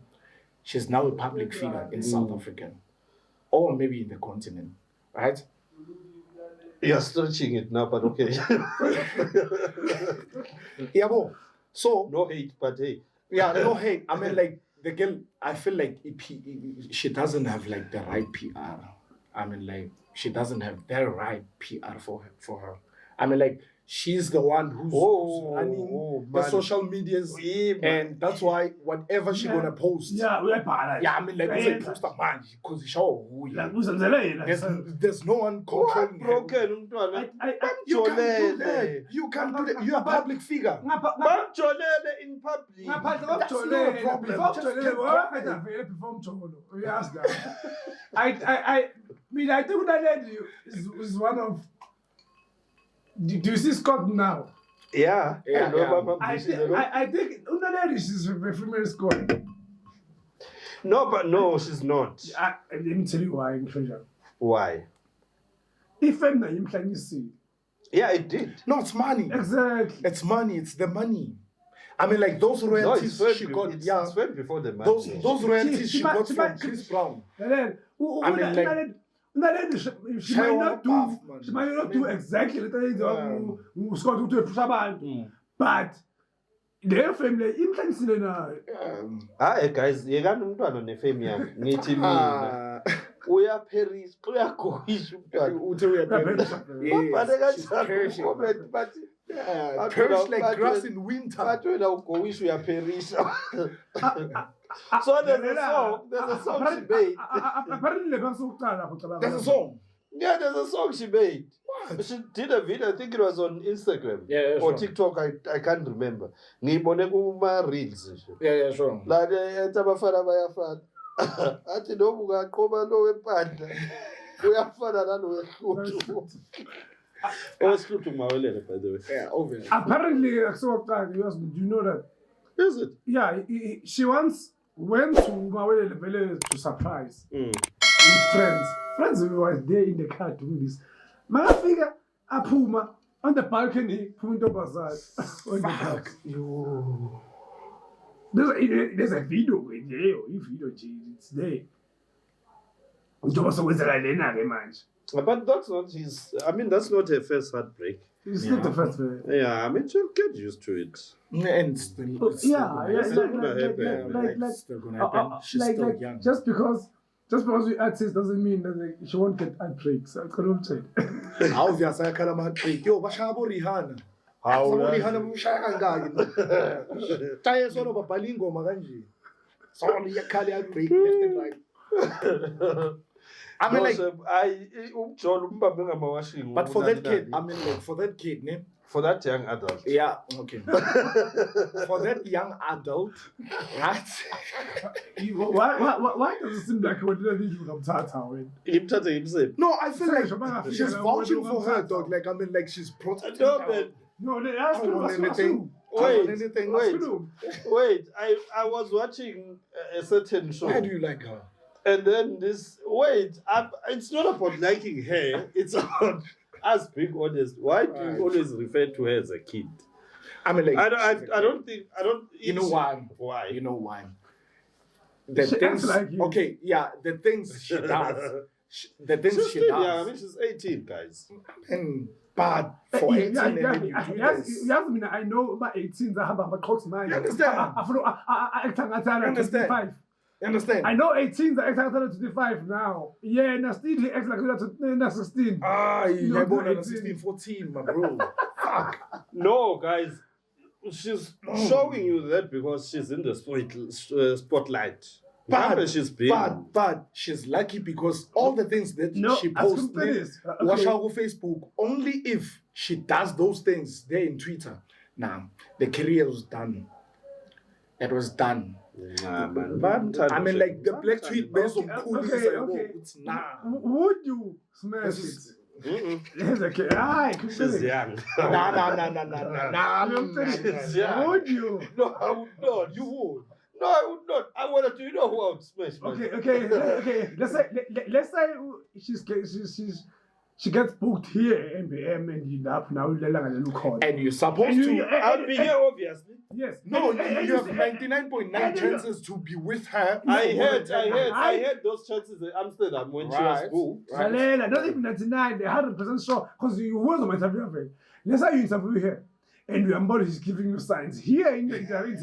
she's now a public figure in South Africa, or maybe in the continent, right? You're stretching it now, but okay. Yeah, well, so No hate, but hey. yeah, no hate. I mean, like the girl, I feel like she doesn't have like the right PR. I mean, like she doesn't have the right PR for her. I mean, like she's the one who's running the man. social medias, Yeah, man. and that's why whatever she gonna post. Yeah, we are bad. Yeah, I mean, like Yeah, we post a man because show who he Like, is. There's no one What controlling her. broken umntwana? You can't do Jolene. that. You can't do that. You're a public figure. Bamjolene in public. That's not a problem. Just keep quiet. I think that lady is one of. Do you see Scott now? Yeah. Yeah, I know yeah. about I this, think you know. I think that lady is a female Scott. No, but no, she's not. Let me tell you why, treasure. Why? If I'm not in see. Yeah, it did. No, it's money. Exactly. It's money. It's the money. I mean, like those No, royalties it's she got. Yeah, it's well before the marriage. those royalties she got She from might- Chris Brown. And then, I mean, like- she might not do. Path, man. She might not do exactly the things Scott would do to Shaban. But their family, imhlanyisile nayo. Hayi guys, yekani umntwana nefame yakhe. Ngithi mina uyaperisha, uyagoyisha umntwana. Babhale kanjani comment bathi Perish like grass in winter. bathi wena ugoyisha uyaperisha. So there's a song she made. Apparently, le basukuqala There's a song. Yeah, there's a song she made. What? She did a video, I think it was on Instagram. Yeah, Or sure. TikTok, I can't remember. Ngiyibone kuma-reels nje. Yeah, sure. La ethi abafana bayafana. Athi noma ungaqoba lo wempanda. Uyafana nalo wehluthu. Owehluthu mawelele, by the way. Yeah, obviously. Apparently, do you know that? Is it? Yeah, she once went to Mawele Vele to surprise with friends. Friends were there in the car doing this. Mafika apuma on the balcony, Punto Bazaar. Fuck. Yo. There's a video with you. It's there. But that's not his. I mean, that's not her first heartbreak. It's not the first one. Yeah, I mean, she'll get used to it. And still, it's still Yeah, gonna yeah, It's happen. not gonna happen. It's still gonna happen. She's still young. Just because we artists doesn't mean that she won't get heartbreaks. I can't say. How the asaya kala heartbreak? Yo, bashabo Rihanna. How Rihanna mshaya kangaki? Taye solo babalingo makanje. Sorry, yakali heartbreak left and right. I mean, like, but for that kid, I mean, like, for that kid, ne? For that young adult. Yeah, okay. For that young adult, right? Why does it seem like we didn't need to come to Himself. No, I feel like she's vouching for her, dog. Like, I mean, like, she's protecting her. No, they asked I don't want anything. Wait. I was watching a certain show. Why do you like her? And then this, it's not about liking her, it's about us being honest. Why do you always refer to her as a kid? I mean, like, I don't. You know why? Why? You know why? The She things, acts like you. okay, yeah, the things she does. The things She's she still does. young. I mean, she's 18, guys. And bad for 18 and then you do this. I know about 18 that have a close mind. You understand? I Understand? You understand? I know 18 that act like 25 now. Yeah, and still he acts like that 16. Ah, You you're know, born on 18. 16, 14, my bro. Fuck. No, guys. She's showing you that because she's in the spotlight. Remember, she's big. But she's lucky because all the things that she posts, watch her on Facebook, only if she does those things there in Twitter. Now, the career was done. It was done. Nah, man. I mean, like the black tweet based on cool okay. it's nah. Would you smash it? Yes, okay. She's young. Nah. She's young. Would you? No, I would not. You would. No, I would not. I wanted to. You know who I would smash? Man? Okay. Let's say she gets booked here at MBM and you up now. And you're supposed to. I'll be here, obviously. Yes. No, you have 99.9 chances to be with her. I heard those chances in Amsterdam when she was booked. Not even 99. They're 100% sure because you was on my interview of it. Let's say you interview here. And your body is giving you signs here in the interview.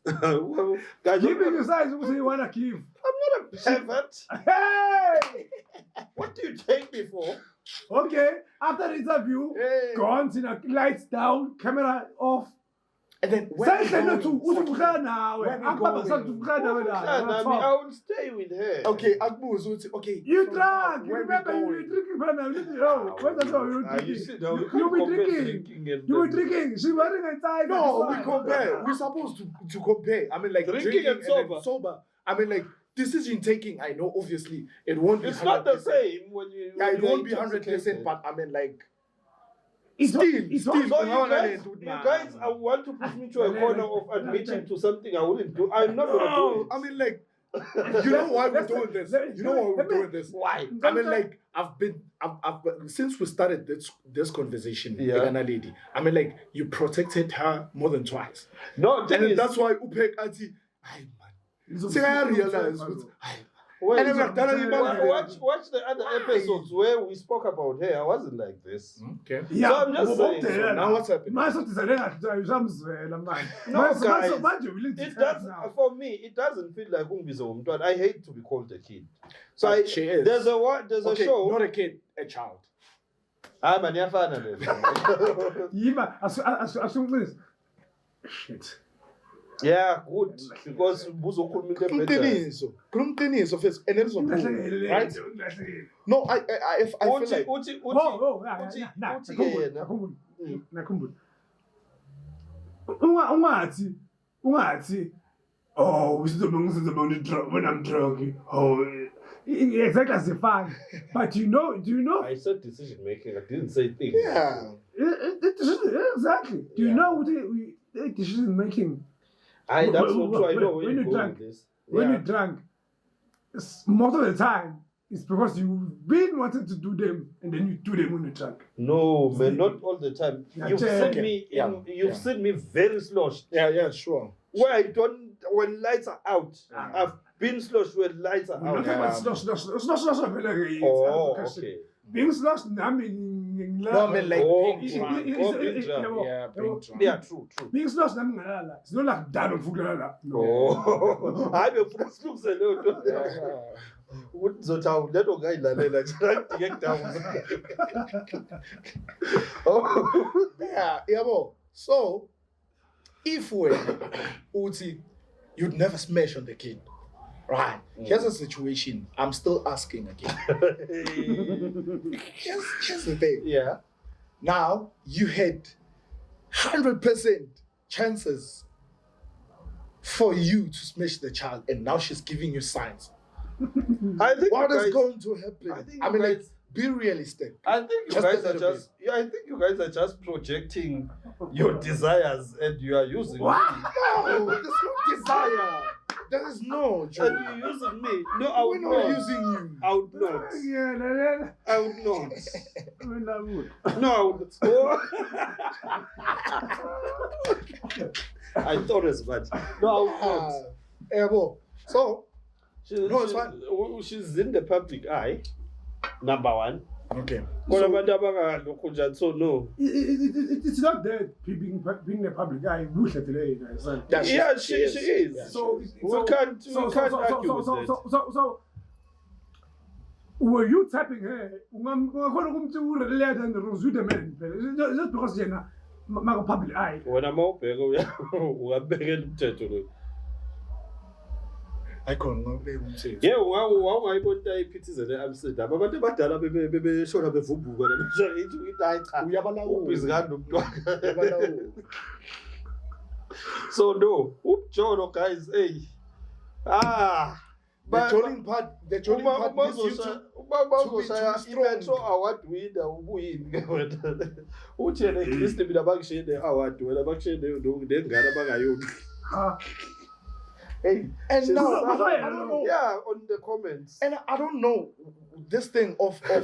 Well, guys, giving you signs what you want to give. I'm not a pervert. Hey! What do you take me for? Okay, after the interview, gone, lights down, camera off. And then where we going? I will stay with her. Okay, Agbu, okay. You drunk. Where Remember, you were drinking, You were drinking. You were drinking. She wearing a tie. No, we compare. We're supposed to compare. I mean, like drinking and sober. I mean, like decision taking. I know, obviously, it won't be. It's not the same when you. Yeah, it won't be 100%. But I mean, like. So you guys, I want to push me to a corner of admitting to something I wouldn't do. I'm not going to do it. I mean, like, you know why we're doing this? You know why we're doing this? Why? I mean, like, I've since we started this conversation, Elana lady. I mean, like, you protected her more than twice. No, and that's why Upek Ati, I realize. Watch the other episodes where we spoke about her. I wasn't like this. Okay. Yeah, so I'm just saying. So now what's happening? No, guys. It does, for me, it doesn't feel like Umbizo. I hate to be called a kid. So she is. There's a show. Not a kid, a child. I'm a Nyafana. Assume this. Shit. Yeah, good. Because buzokhuluma into ebhedayo. Qiniso first and then right? No, I feel like nakhumbula ungathi oh ngizobe when I'm drunk. Oh, exactly as fun. But do you know? I said decision making. I didn't say things. yeah. Exactly. Do you know what the decision making? That's not true. I know when where you you're drunk, going with this. when Yeah. you're drunk, most of the time it's because you've been wanting to do them and then you do them when you're drunk. No, man, not all the time. Yeah, You've check. seen me. Yeah. You've seen me very sloshed. Yeah, sure. Where I don't, when lights are out, Ah. I've been sloshed when lights are out. It's not Oh, okay. Being lost, I mean, No, I mean like Oh, being it- drunk. it- Oh, it- being it- drunk. Yeah, being drunk. Yeah, true. being lost, it's not like down on food. Oh, hayi befuna silungise leyo nto. Yeah. Ukuthi ngizothi leto ngayilalela nje ngekudawuni. Oh. Yeah, yabo. So, if uthi you'd never smash on the kid, right? Here's a situation. I'm still asking again. Here's the thing. Yeah. Now you had 100% chances for you to smash the child, and now she's giving you signs. I think What you is guys, going to happen? I think I you mean, like, guys- be realistic. I think you Just a guys are little just. Yeah, I think you guys are just projecting your desires, and you are using me. No, there's no desire. There is no And joy. you're using me. No, I We're would not not. using you. I would not. Yeah, I would not. I would. No, I would. Oh. I thought as much. No, I would not. Ebo. So, No, it's She's in the public eye. Number one. okay. Kodwa abantu abangalokho njani, so no. It's not that being the public eye. Yeah, she is. Yeah, So We can't argue with that. So were you tapping her? Ungakhona kumtshela and with the man. Just because yena maka public eye. Wena mawubheka ungabekela umthetho lo. I can't know. Say. Yeah, ungayibona into ayiphithizele eAmsterdam. Abantu abadala bebeshona bevumbuka namanje ithi hayi cha. Uyabalawula. Ubhizikani nomntwana. Uyabalawula. So no, Jono guys, hey. The trolling part needs you to ubazoshaya be too imetro strong. award winner ubuyini ke wena. Uthi yena Chris mina bakushiyene award wena bakushiyene nengane abangayoni. Hey, And she's now, sad. I don't know. Yeah, on the comments. And I don't know this thing of her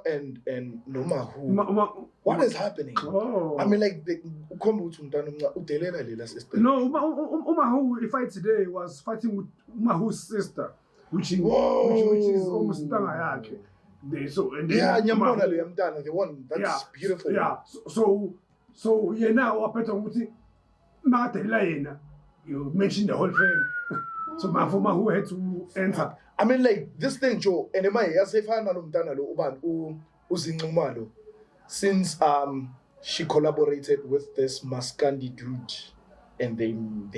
and Noma who. What is happening? Oh. I mean, like the ukhomba ukuthi umntwana udelela lela sister. No, Umahu, the fight today was fighting with Umahu's sister, which is almost Tanga yakhe. Yeah, nyambona le yamntana, the one that's beautiful. Yeah. So yena waphetha ukuthi makadelela yena. You mentioned the whole thing. So Mahu had to enter. I mean, like this thing, Joe, and am I yasefana nomntana lo ubani uzinquma lo, since she collaborated with this Maskandi dude and they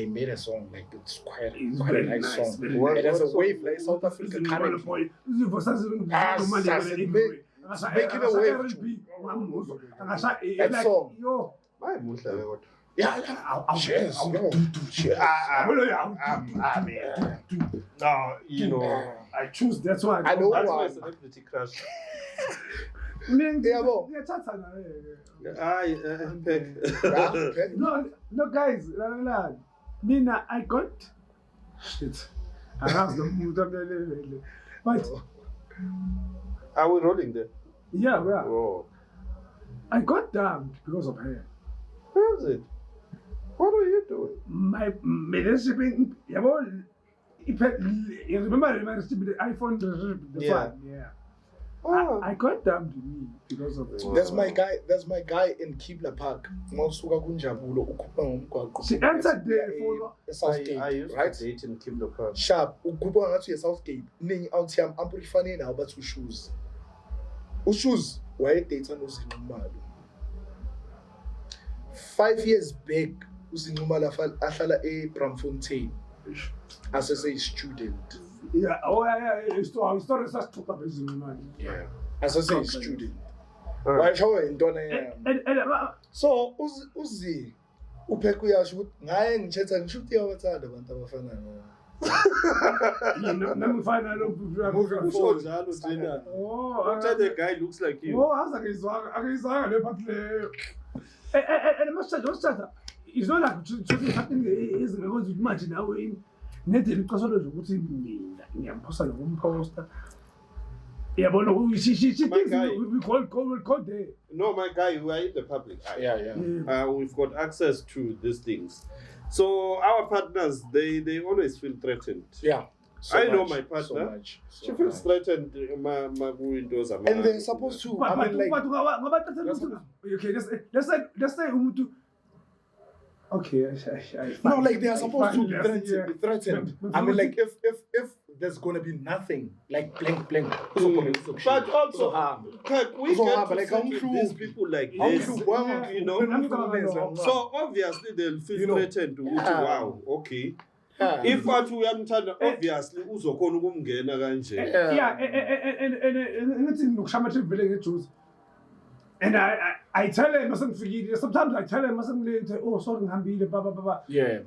made a song, like it's quite a nice song. What- And there's a what wave like South Africa currently. Making a wave. That song. Hayi muhle ke kodwa. Yeah, cheers. No. No, you know. I choose. That's why. I know That's why. my celebrity crush. Yabo. Peg. No, guys. Mina, I got shit. I have the but Are we rolling there? yeah. Oh. I got damned because of her. Where is it? What are you doing? My relationship, you remember my relationship with the iPhone, the Yeah. phone? Yeah. Oh. I got damned to me because of Wow. There's my guy in Kibla Park. Mawusuka kunjabulo ukhupha ngomgwaqo. she entered there for Southgate, I used right? to date in Kimdo Park. Sharp ukhupha ngathi uye Southgate. Ningi out yam amplifane nawo bathi ushoes. Ushoes wayedate nozinqumalo. 5 years back uzinqumala ahlala eBramfontein asese-student. Yeah, story sasixoxa bezinqumane. Yeah. Asese-student. Wayisho intwana yami. And So uzi upheka uyasho ukuthi ngaye ngithetha ngisho ukuthi uyawathanda abantu abafana namfana lo Usho njalo njena. What the guy looks like you. akayizwanga le part leyo. And masithatha it's not like something ezingekho ukuthi manje nawe nedeli iqasolo ukuthi mina ngiyamposa nokumposta. Yabona she thinks we call there. No, my guy, we are in the public eye. Yeah. We've got access to these things. So our partners, they always feel threatened. Yeah. I know my partner. She feels threatened. My windows are. And they're supposed to. I mean, like. Okay, let's say umuntu. Okay, No, like they are supposed to be threatened. I mean, like if there's gonna be nothing, like blank. But also, we get to like settle these people like this, you know. So obviously they'll feel threatened. Wow, okay. If what we am telling, obviously uzokhona ukumngena kanje. Yeah, and it's in Nukshamati village choose. And I tell him sometimes I tell him oh sorry ngihambile blah. Yeah.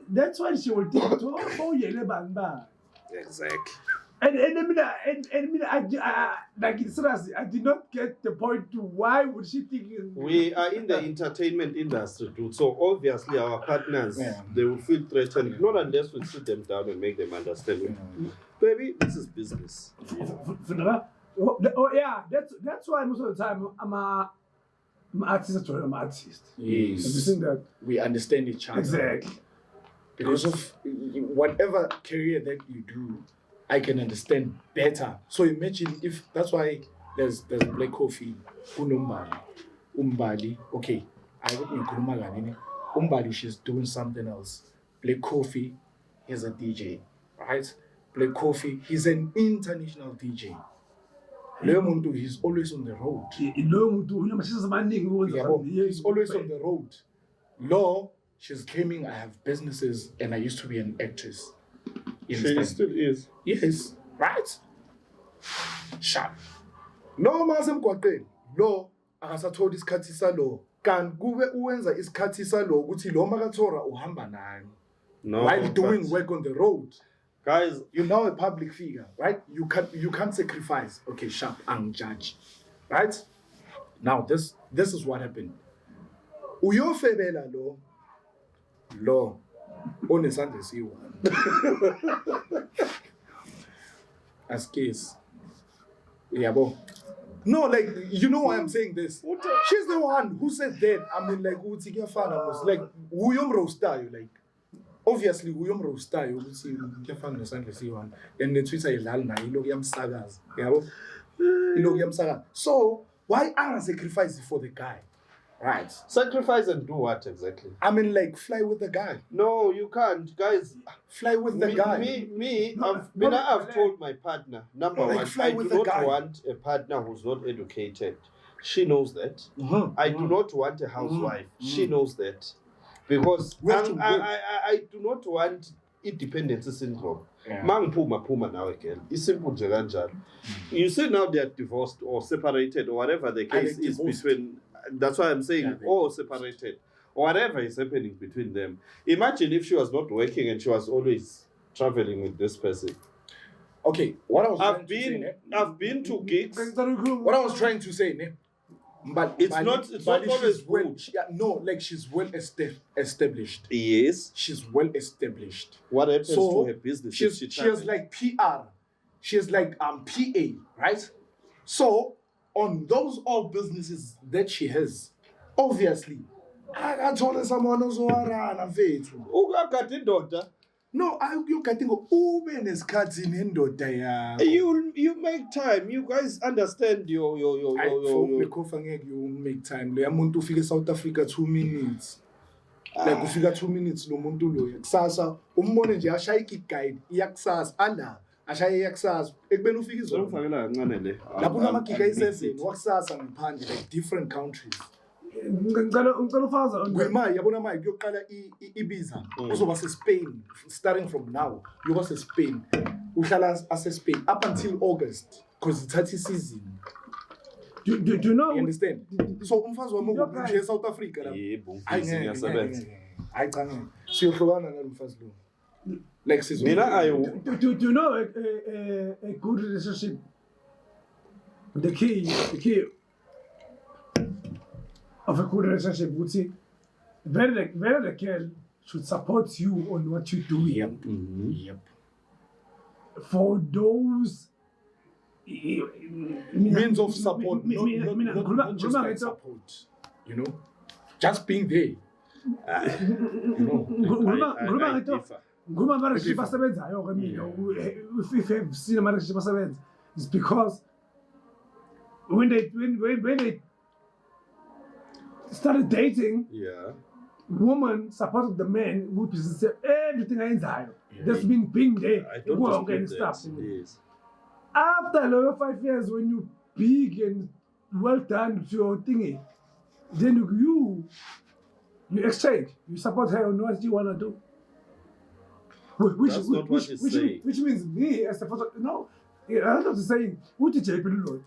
That's why she will think yele bamba. Exactly. And I like seriously, I did not get the point to why would she think we are in the entertainment industry, dude. So obviously our partners, they will feel threatened, not unless we sit them down and make them understand. Baby, this is business. Oh yeah, that's why most of the time I'm artist or I'm artist. Yes. That We understand each other. Exactly. Because of whatever career that you do, I can understand better. So imagine if that's why there's Black Coffee, Umbali. Okay, I would Umbali, she's doing something else. Black Coffee, he's a DJ, right? Black Coffee, he's an international DJ. Leomuntu, he's always on the road. He's always on the road. Law, she's claiming I have businesses and I used to be an actress. She still is. Yes, right? Sharp. No mazem kwaqeni. Lo akasathola isikhathi salo. Kanti kube uwenza isikhathi salo ukuthi lo makathora uhamba nani. No. While doing work on the road. Guys, You're now a public figure, right? You can't sacrifice. Okay, sharp and judge. Right? Now this is what happened. Uyofebela lo onesandla esiyi-1. As case. Yabo. No, like you know why I'm saying this. She's the one who said that. I mean, like uthi kuyafana was like uyomroaster like. Obviously, uyomroaster ukuthi kuyafana nesandla esiyi-1. And the Twitter idlala nayo ilokhu yamsakaza. Yabo. Ilokhu yamsakaza. So, why are sacrifice for the guy? Right. sacrifice and do what exactly? I mean, like fly with the guy. No, you can't, guys. Fly with the guy. I've told my partner, number Like one, fly I with do the not guy. want a partner who's not educated. She knows that. I do not want a housewife. She knows that. Because We have to I do not want independence syndrome. Mangiphuma now again. It's simple nje kanjalo. You see now they are divorced or separated or whatever the case is between. That's why I'm saying or separated or whatever is happening between them. Imagine if she was not working and she was always traveling with this person. Okay, what I was I've been to gigs. What I was trying to say, ne? But It's not always good. No, like she's well established. Yes. She's well established. What happens So to her business? she has like PR. She has like PA, right? So on those all businesses that she has, obviously, I told someone also Ugagade indoda. no, you You make time. You guys understand your you make time. Le muntu ufike South Africa 2 minutes. Like ufika 2 minutes lo muntu loyo. Kusasa umbone nje ashayika guide iyakusasa ala. Ashaye iyakusasa. Ekubeni ufike izolo. Ngifakela kancane le. Lapho unamagiga ayi7 wakusasa ngaphandle like different countries. ngicela ufaza on that. Kuyimali yabona manje kuyoqala ibiza uzoba se-Spain starting from now uyoba se-Spain uhlala ase-Spain up until August because ithatha season. Do you know? You understand? So umfazi wami nje South Africa la. Yebo, mfisi ngiyasebenza. Hayi cha ngeke. Siyohlukana nalomfazi lo. Like season. Mina Do you know a good relationship? The key of a good relationship would say, whether the girl should support you on what you're doing. Yep. Yep. For those means of support, not just like support. You know, just being there. You know, Nguma marriage basebenzayo ke mina if I've seen a marriage basebenza it's because when they started dating, woman supported the man who business everything ayenzayo. That's been being there, work and stuff. Yes. After like 5 years, when you big and well done with your thingy, then you exchange. You support her on what you wanna do. Which means me as a photo. No, I'm not saying what did you do?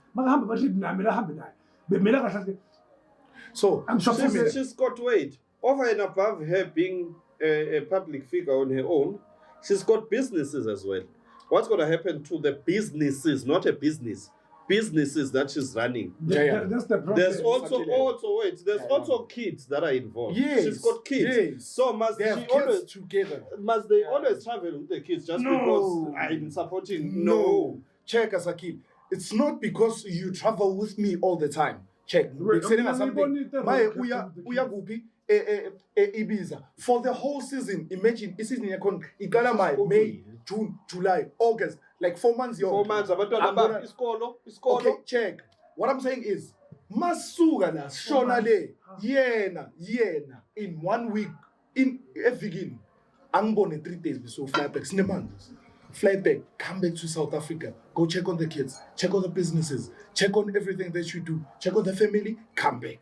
So I'm sure she's got weight over and above her being a public figure on her own. She's got businesses as well. What's going to happen to the businesses, not a business, businesses that she's running? That's the problem. There's also kids that are involved. Yes, she's got kids. Yes. So must they she always together? Must they always travel with the kids just because I'm supporting? No. Check Asakil. It's not because you travel with me all the time. Check. Ibiza for the whole season. Imagine this is May, June, July, August, like 4 months. 4 months. Okay, check. What I'm saying is, Masuga na Shonale, yena, in 1 week, in a begin, I'm born in 3 days before fly back. Fly back, come back to South Africa, go check on the kids, check on the businesses, check on everything that you do, check on the family, come back.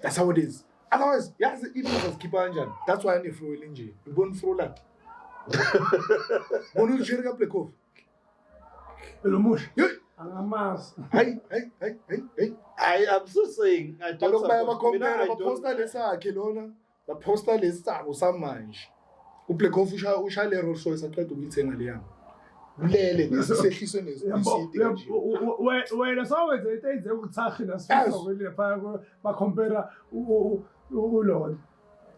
That's how it is. Otherwise, yes, it was keep on. That's why I need throw Linji. You won't throw that. When you check up the cove. Hey. I am so saying I don't support. The poster list some manch. Uplekov ushale Rolls Royce aqeda ukuyithenga leyanga. Ulele nesehliso nesibisi. Wena sawenza into enze ukuthaga nasifisa kwele phaya ba compare uLord.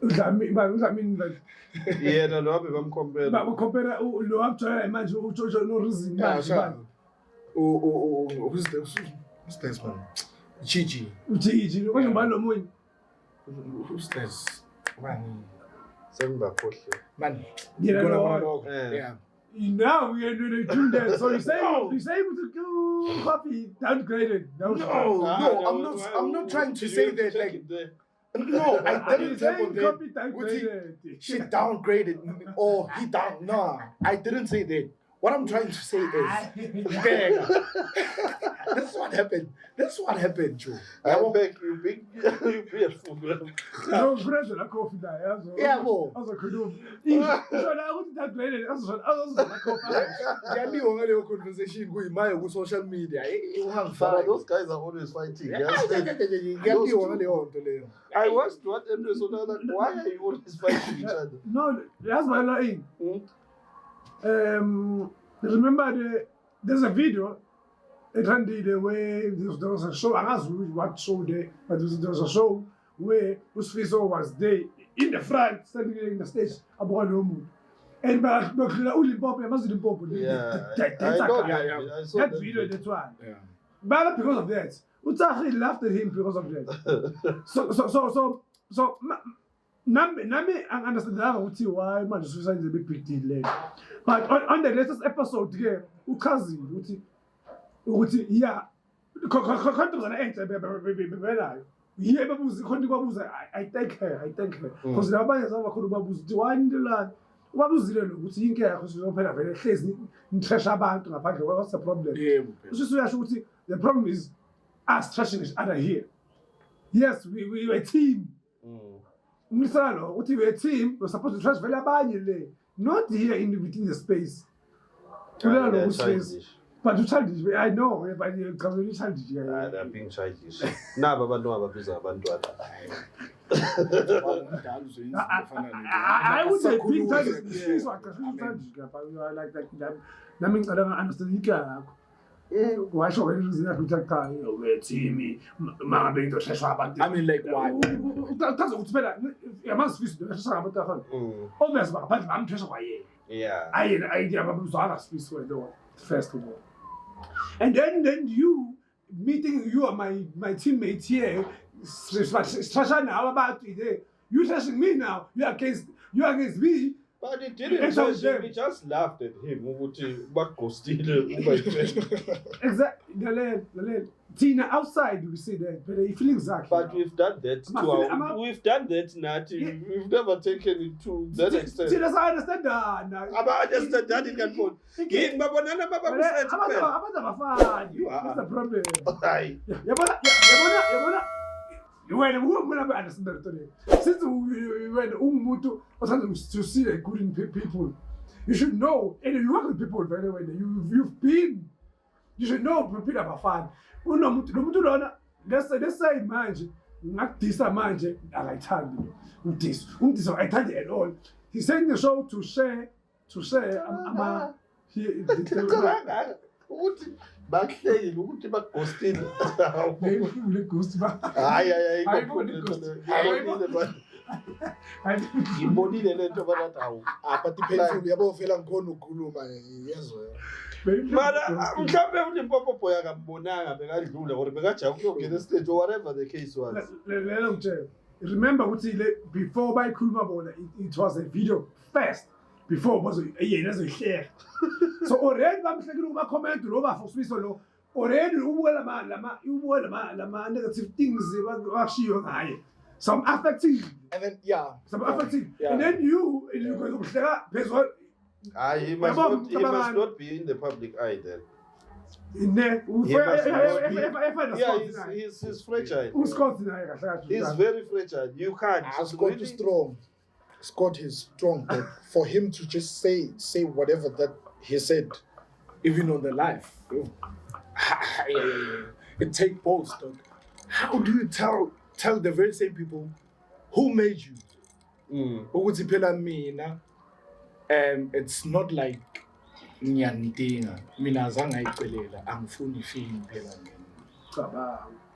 Udlamini like yena lo abe bamcompare. Ba compare lo abujwayela manje uJojo no reason manje bani. Who's this man? Gigi. Gigi lo ngibani lo munye. Who's this? Man. Man, yeah. Now we are doing that. So you say able to do copy downgraded. No, I'm not trying to say that like no, I didn't say that. She downgraded or he down. No, I didn't say that. What I'm trying to say is, That's what happened, Joe. I beg you, big fool. No, friends, I coffee there. Yeah, well. I was a canoe. I wouldn't have played it. I was a coffee. Conversation going my social media. Those guys are always fighting. I watched what Emre so now that why are you always fighting each other? No, that's my line. Remember there's a video. It ended the way there was a show. I asked what show there, but there was a show where Usfiso was there in the front, standing in the stage. And but only Bob, I must be Bob. That video, that's one. Yeah. But because of that, Utahi laughed at him because of that. So. Nami understand that why man suicide is a big deal. But on the latest episode here, ukazi uthi yeah, khona zana enhle bebelayo. Yiye babuzi khona babuza I thank her because labanye zabakhona babuza uthi why indlana ubabuzile lo ukuthi inke yakho sizophela vele hlezi nitresha abantu ngaphandle what's the problem? Yebo. Usho uyasho ukuthi the problem is us trashing each other here. Yes, we were a team. Mm. Umlisano, uthi we're a team, we're supposed to trust vele abanye le. Not here within the space. Kulelo They're space. childish. But you childish, I know, but you're childish. They're being childish. Naba abantu ababiza abantwana. I would say big childish. She's like childish. Like that. That means I don't understand. Washo wena yakho uthaqha wethi mama bento sheshwa abantu. I mean, like, why? Utazi ukuthi phela yamazifisi sheshwa abantu afana. Obvious baphandle bamthesha kwayena. Yeah. I ababuzwana sifisi wena first of all. And then you meeting you are my teammate here. Strasha now about it. You trashing me now. You against me. But it didn't trash him, we just laughed at him. Ukuthi baghostile Exactly. Lalela. Tina outside we see that, but he feeling exactly. But we've done that to we've done that, Nati. We've never taken it to that extent. Tina, I understand that. I understand that it can fall. That's the problem. Aye. Yabona. When I understand that today. Since when umutu to see the good in people, you should know. And you work with people very well. You've been. You should know people are fan. Umutu lona. Let's say manje. Ngakudisa manje akayithandi lo. Umdisa ayithandi at all. He's saying the show to share. Ukuthi bahleli ukuthi baghostile. Ule ghost ba. Hayi ngibonile lento banathi awu. But the painful, yabo fela ngikhona ukukhuluma yezwe. Mara mhlambe uLimpopo boy akambonanga bekadlula or bekajaha ukuyongena estage or whatever the case was. Remember before by Kulma bona it was a video first. Before was yena ezoshare. So already bamhlekile uma comment lo bafuswiso lo. Already ubuwela lama negative things bashiyo ngaye. Some affecting. And then some affecting. Yeah. And then you go kuhleka phezulu. He must not be in the public eye then. He's fragile. He's very fragile. You can't. Scott is strong. Scott is strong, but for him to just say whatever that he said, even on the live, it takes balls, dog. How do you tell the very same people who made you? Ukuthi phela mina, it's not like ngiyanidinga. Mina zange ayicelela, angifuni ifini phela mina.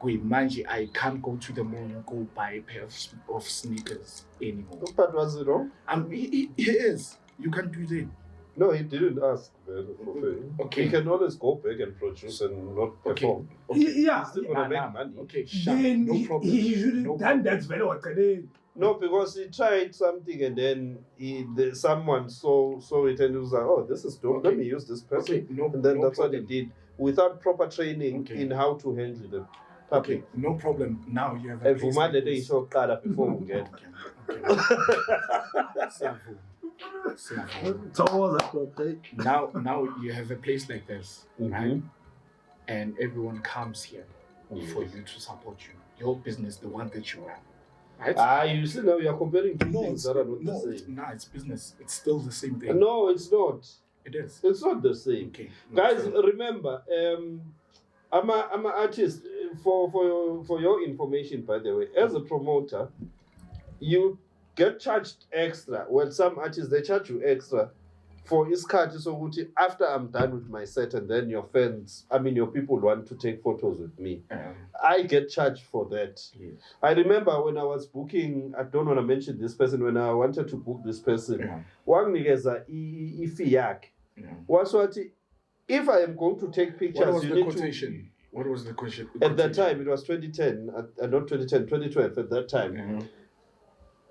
Manje, I can't go to the mall and go buy a pair of sneakers anymore. But was it wrong? He is. You can't do that. No, he didn't ask. Okay. He can always go back and produce and not perform. Okay. Yeah. He's still gonna make money. Okay, then no problem. He shouldn't done that very well. No, because he tried something and then someone saw it and he was like, oh, this is dope. Okay. Let me use this person. Okay. And then that's what he did. Without proper training in how to handle them. Okay, no problem. Now you have a place like this. Before we get. Now you have a place like this, right? And everyone comes here for you to support you. Your business, the one that you run. Right? You see now you're comparing two things that are not the same. No, it's business. It's still the same thing. No, it's not. It is. It's not the same. Okay. Guys, remember, I'm an artist. For your information, by the way, as a promoter, you get charged extra. When some artists they charge you extra for iskhathi sokuthi after I'm done with my set and then your people want to take photos with me. I get charged for that. Yes. I remember when I was booking, I don't want to mention this person, when I wanted to book this person, wanginikeza ifee yakhe. Waswathi, if I am going to take pictures, what was you the need quotation? What was the question? At that time, it was 2010, not 2010, 2012 at that time.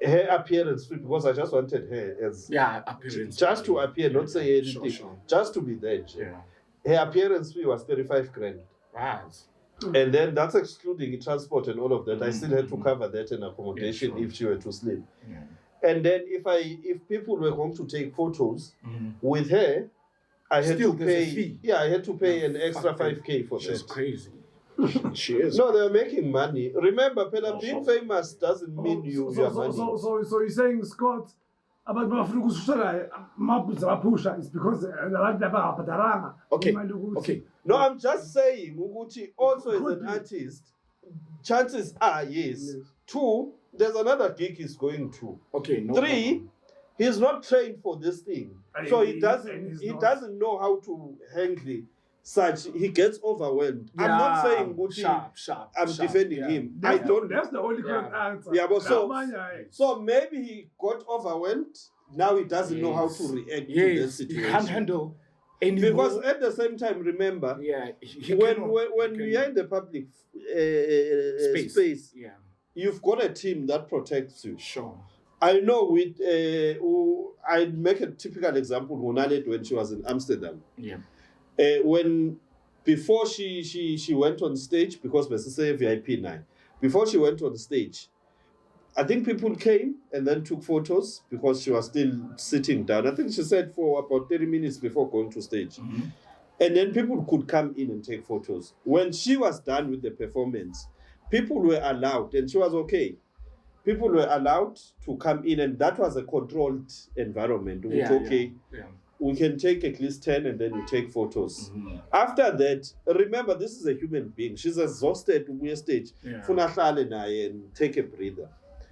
Her appearance, because I just wanted her as... appearance. Just to appear, not say anything. Sure. Just to be there. Yeah. Her appearance fee was 35 grand. Right. And then that's excluding transport and all of that. I still had to cover that and accommodation if she were to sleep. Yeah. And then if people were going to take photos with her, I had Still, to there's a pay. fee. Yeah, I had to pay an extra 5K for that. That's crazy. She is. No, they're making money. Remember, Pela, being famous doesn't mean you are money. So you're saying Scott, about Mapusha is because Okay. No, I'm just saying, Muguchi also is an artist. Chances are, yes. 2, there's another gig he's going to. Okay, no. 3, he's not trained for this thing. So he doesn't know how to handle such. He gets overwhelmed. Yeah, I'm not saying Gucci. Sharp. I'm defending him. That's I don't. That's the only correct answer. Yeah, but so maybe he got overwhelmed. Now he doesn't know how to react to this He situation. can't handle any Because at the same time, remember, when we are in the public space, you've got a team that protects you. Sure. I know with I make a typical example Monalet when she was in Amsterdam. Yeah. When before she went on stage, because we say VIP 9, before she went on stage, I think people came and then took photos because she was still sitting down. I think she said for about 30 minutes before going to stage. Mm-hmm. And then people could come in and take photos. When she was done with the performance, people were allowed, and she was okay. People were allowed to come in, and that was a controlled environment. We can take at least 10 and then you take photos. Mm-hmm. After that, remember, this is a human being. She's exhausted, we're stage. And take a breather.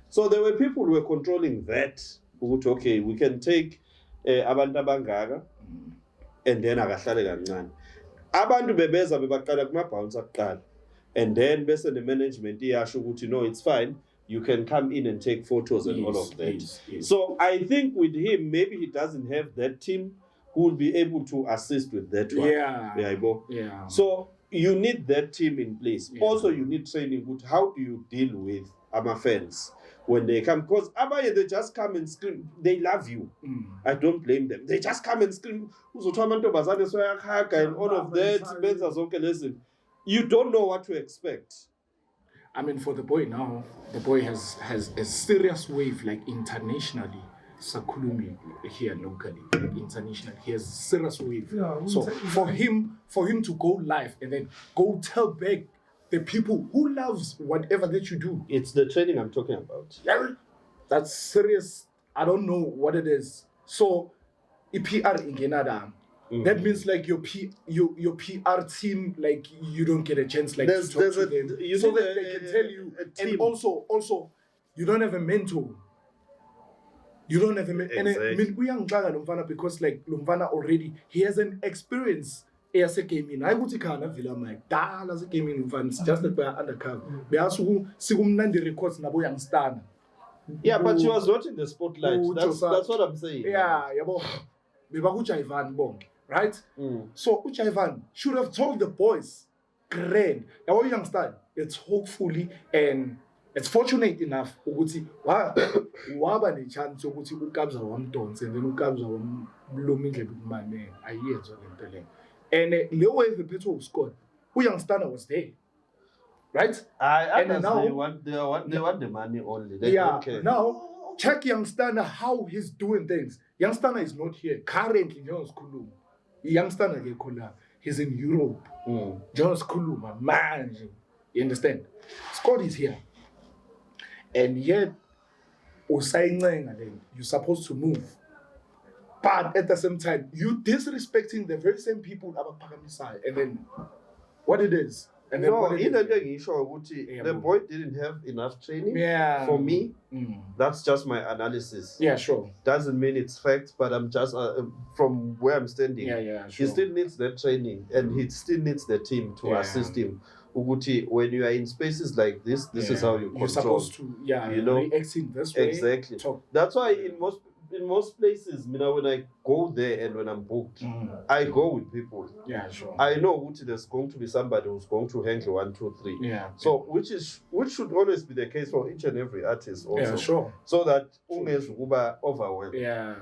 So there were people who were controlling that. Okay, we can take abantu abangaka and then akahlale kancane. Abantu bebeza bebaqala kuma-bouncer kuqala. And then bese the management iyasho ukuthi no, it's fine. You can come in and take photos and all of that. Yes. So I think with him, maybe he doesn't have that team who will be able to assist with that one. Yeah. So you need that team in place. Yeah. Also, you need training with how do you deal with fans when they come. Because they just come and scream. They love you. I don't blame them. They just come and scream. And all of that. Listen, you don't know what to expect. I mean, for the boy now, the boy has a serious wave, like internationally. Sakulumi here locally, like internationally, he has a serious wave. Yeah, so for him to go live and then go tell back the people who loves whatever that you do. It's the training I'm talking about. Yeah, that's serious. I don't know what it is. So, PR in Canada. That means like your PR team, like you don't get a chance like to talk to them, so that they can tell you. And also, you don't have a mentor. You don't have a mentor. Exactly. And because like Lumvana already, he has an experience. As a gaming, I would take a villa like that as a gaming fans, just that we're undercover. We also the records na boy youngster. Yeah, but she was not in the spotlight. That's what I'm saying. Yeah, right? So Uchaivan should have told the boys, grand. Now youngster, it's hopefully and it's fortunate enough ukuthi waba ne chance ukuthi ukabza wamdonse and then ukabza wamlomindle kumane ayenzwa lento le. And the way the people scored, youngster was there. Right? And now they want the money only. They don't care. Now check Youngster how he's doing things. Youngster is not here currently. Jones Kulum. Youngster he's in Europe. Jones Kuluma, man. You understand? Scott is here, and yet you're supposed to move, but at the same time you disrespecting the very same people about Pakamisai, and then what it is. And then the boy didn't have enough training. Yeah. For me, that's just my analysis. Yeah, sure. Doesn't mean it's fact, but I'm just from where I'm standing. Yeah, He sure. still needs that training, and he still needs the team to assist him. Uguti, when you are in spaces like this is how you control. You're supposed to, react in this way. Exactly. That's why in most places, when I go there and when I'm booked, I go with people. Yeah, sure. I know there's going to be somebody who's going to handle 1, 2, 3. Yeah. So which should always be the case for each and every artist also. Yeah, sure. So that ungezukuba overwhelmed. Yeah.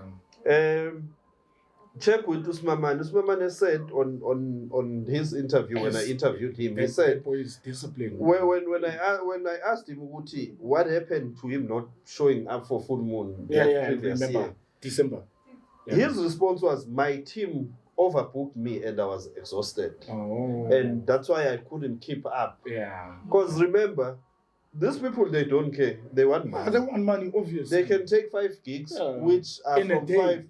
Check with Usmamane. Usmamane said on his interview when I interviewed him, he said that boy is disciplined. When I asked him Uguti, what happened to him not showing up for Full Moon previous year, December. Yeah. His response was, my team overbooked me and I was exhausted. Oh. And that's why I couldn't keep up. Yeah. Because remember, these people, they don't care. They want money. They want money, obviously. They can take 5 gigs, Yeah. which are In a from day. 5,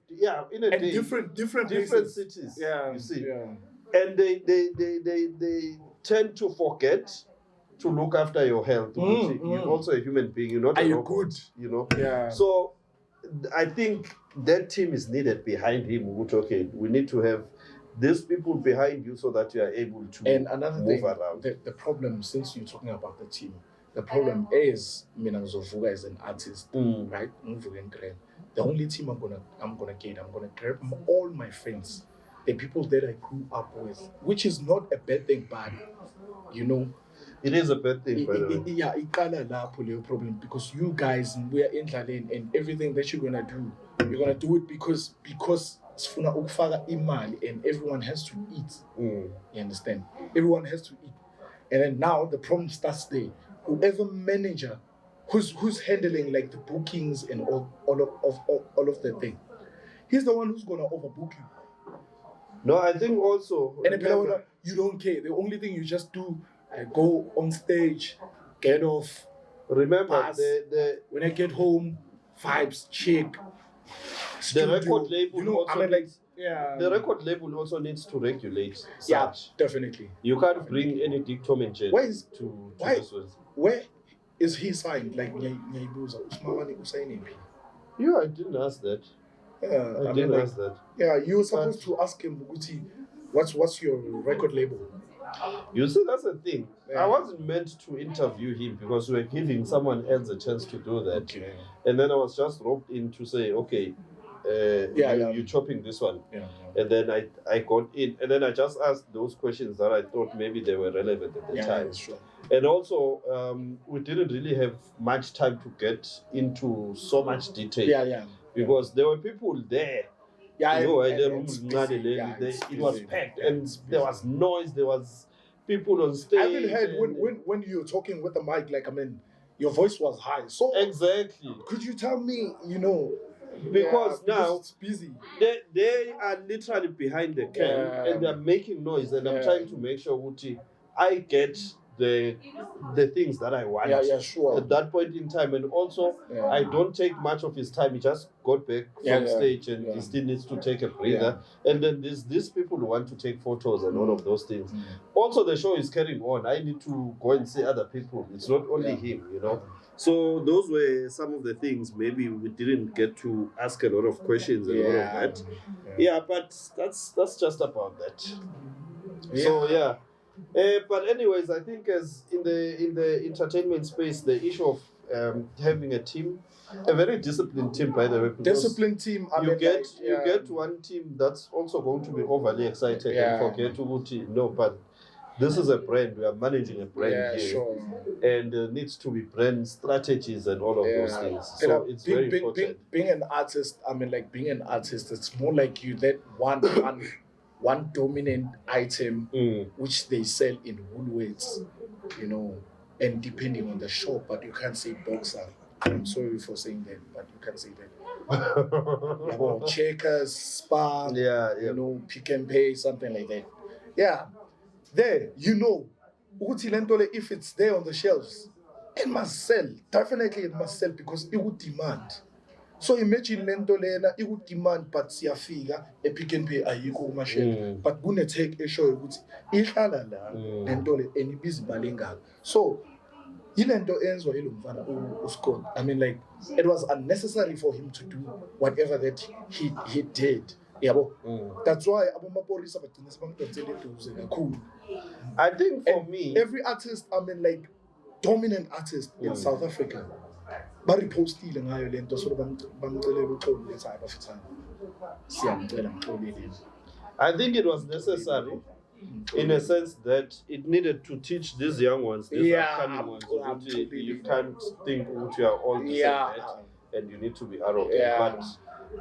in a and day. different Different places. cities. Yeah. You see. Yeah. And they tend to forget to look after your health. You're also a human being. You're not Are a you robot, good? you know. Yeah. So I think that team is needed behind him. Okay, we need to have these people behind you so that you are able to And another move thing, around. the problem, since you're talking about the team, the problem is Mina Zovuga as an artist, right? The only team I'm gonna get, I'm gonna grab all my friends, the people that I grew up with, which is not a bad thing, but you know, It is a bad thing, by the way. yeah, ikala lapho leyo problem, because you guys, we are in Dlaleni, and everything that you're gonna do it because sifuna ukufaka imali and everyone has to eat. You understand? Everyone has to eat. And then now the problem starts there. Whoever manager who's handling like the bookings and all of the thing, he's the one who's gonna overbook you. No, I think also. And remember, you don't care. The only thing you just do, go on stage, get off. remember Pass. When I get home, vibes, check. the record label you know, also I mean, like, needs, yeah, the record label also needs to regulate yeah, such. definitely. You can't bring any Dick Tom and Jerry Why is- to why- this one. Where is he signed? Like Nyayibuza, Usmawani Usaini. Yeah, I didn't ask that. Yeah, I I mean, didn't like, ask that. yeah, you were supposed to ask him, Buguti, what's your record label? You see, that's the thing. Yeah. I wasn't meant to interview him because we were giving someone else a chance to do that. Okay. And then I was just roped in to say, okay, you're chopping this one. Yeah. And then I got in, and then I just asked those questions that I thought maybe they were relevant at the Yeah, time. that's true. And also, we didn't really have much time to get into so much detail. Yeah. Because there were people there. Yeah, You know, and the room it's was busy. Yeah, it's it was busy. packed, Yeah, and it's there busy. was noise, there was people on stage. I even heard and- when you're talking with the mic, like, I mean, your voice was high. So Exactly. could you tell me, you know, Because now it's busy. they are literally behind the cam Yeah. and they're making noise, and I'm Yeah. trying to make sure Uti, I get the things that I want Yeah, sure. at that point in time. And also, Yeah. I don't take much of his time. He just got back from Yeah. stage and Yeah. he still needs to take a breather. And then these people who want to take photos and all of those things. Also, the show is carrying on. I need to go and see other people. It's not only him, you know. So those were some of the things maybe we didn't get to ask a lot of questions and all of that. Yeah, but that's just about that. Yeah. So yeah. But anyways, I think as in the entertainment space, the issue of having a team, a very disciplined team, by the way. because Disciplined team. I You mean, get like, yeah. you get one team that's also going to be overly excited Yeah. and forget to no, but this is a brand. We are managing a brand Yeah, here, sure. and there needs to be brand strategies and all of those things. You So know, it's very important. being an artist, I mean, like, being an artist, it's more like you that one dominant item which they sell in Woolworths, you know, and depending on the shop, but you can't say boxer. I'm sorry for saying that, but you can't say that. Well, Checkers, Spa, Yeah, you know, Pick and Pay, something like that. Yeah, there, you know, Uguti Lentole, if it's there on the shelves, it must sell. Definitely it must sell because it would demand. So imagine lento lena would demand but siyafika Pick and Pay ayikho kuma shelf, but kune take eshoyo ukuthi ihlala la lento le and ibiza imali engaka. So ilento enziwa yilo mfana uScott, I mean, like, it was unnecessary for him to do whatever that he did. Yabo. That's why abomapolisa bagcina sebamdonsela eduze kakhulu. I think for And me, every artist, I mean, like, dominant artist in South Africa, baripostile ngayo lento so bamcelela uxolo lethi hayi bafithana siyamcela mxoleleni. I think it was necessary in a sense that it needed to teach these young ones, these upcoming ones, ukuthi you can't think that you are all the same and you need to be arrogant. Yeah. But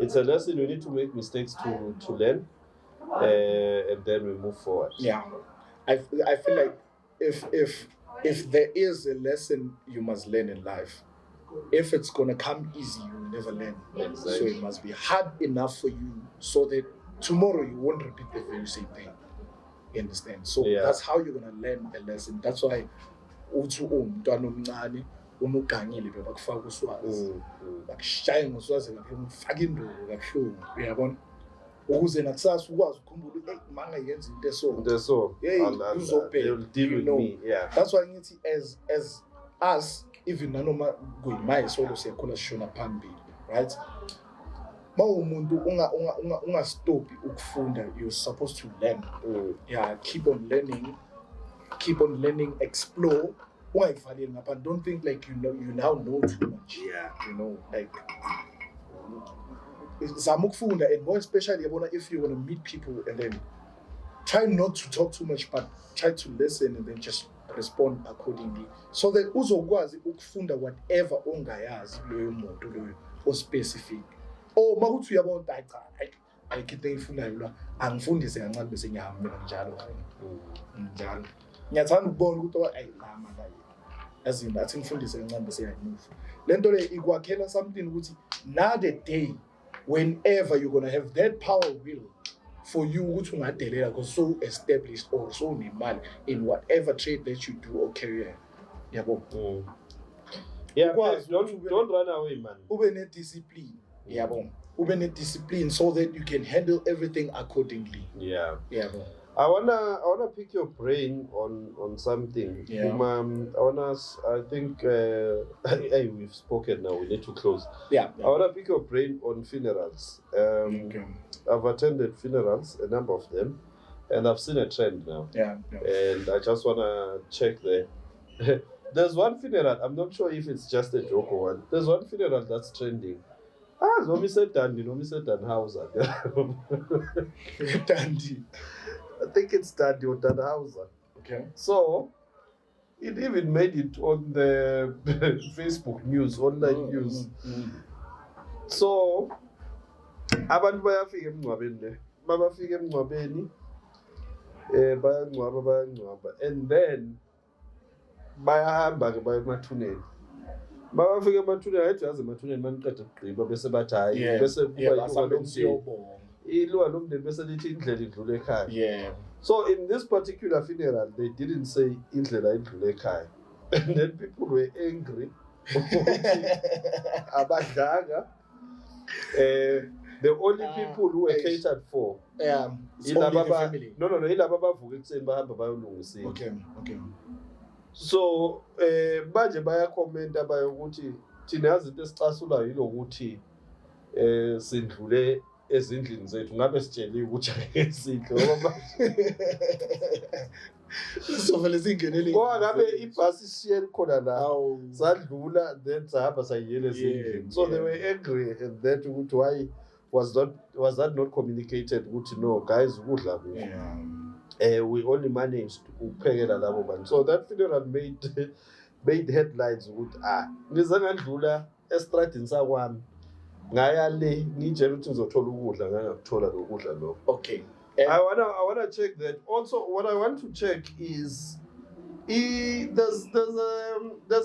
it's a lesson. You need to make mistakes to learn, and then we move forward. Yeah, I feel like if there is a lesson you must learn in life, if it's gonna come easy, you will never learn. Exactly. So it must be hard enough for you so that tomorrow you won't repeat the very same thing. You understand? So that's how you're gonna learn a lesson. That's why uthi umntwana omncane uma ugangile bebakufaka uswazi bakushaye ngoswazi kabuhlungu ufaka induku kabuhlungu uyabona ukuze nakusasa ukwazi ukukhumbula hey manga yenza into eso they'll deal with me. That's why ngithi as us even nanoma kuyimaye solo siyakhula sishona phambili, right? Mawumuntu unga stop ukufunda, you're supposed to learn. Keep on learning, explore. Don't think like you now know too much. You know, like zamukfunda, and more especially if you want to meet people, and then try not to talk too much, but try to listen and then just respond accordingly. So that uzokwazi ukufunda whatever ongayazi loyo muntu loyo or specific. Makuthi uyabona ayikho ifunayo la angifundise kancane bese ngiyahamba mina njalo njalo. Ngiyathanda ukubona ukuthi ayilama la azini athi ngifundise kancane bese ngiyamove. Lento le ikwakhela something ukuthi na the day whenever you're going to have that power will for you ukuthi ungadelela because so established or so nemali in whatever trade that you do or career. Yabo. Don't run away, man. Ube ne discipline. Yabo. Ube ne discipline so that you can handle everything accordingly. Yabo. I wanna pick your brain on something. I think hey, we've spoken now. We need to close. I wanna pick your brain on funerals. I've attended funerals, a number of them, and I've seen a trend now. And I just wanna check there. There's one funeral. I'm not sure if it's just a joke or what. There's one funeral that's trending. Zomi said Dandy, Nomi said Danhauser. Dandy. I think it's Dandy or Danhauser. Okay. So it even made it on the Facebook news, online news. So abantu bayafika emngcwabeni le. Mabafika emngcwabeni bayangcwaba and then bayahamba ke baye emathuneni. Bafika emathuneni ayithi yazi emathuneni maniqeda ukugqiba bese bathi hayi bese kuba ilwa lomndeni bese lithi indlela idlule ekhaya. So in this particular funeral they didn't say indlela idlule ekhaya. And then people were angry. Abadlanga. The only people who were catered for ilaba family. No, ilaba bavuka ekuseni bahamba bayolungisela. Okay. So manje bayakhomenta bayokuthi thina izinto esicasula yilokuthi sindlule ezindlini zethu ngabe sitsheliwe ukuthi ake sidle ngoba sovele singenele ngoba ngabe ibhasi sishiye khona la sadlula then sahamba sayiyele ezindlini. So they were angry and that ukuthi why was that not communicated ukuthi no guys ukudla we only managed ukuphekela labo bantu. So that funeral made headlines ukuthi ngize ngandlula estradini sakwami ngaya le ngitshela ukuthi ngizothola ukudla ngangakuthola lokudla lokho. Okay. I wanna check that. Also, what I want to check is there's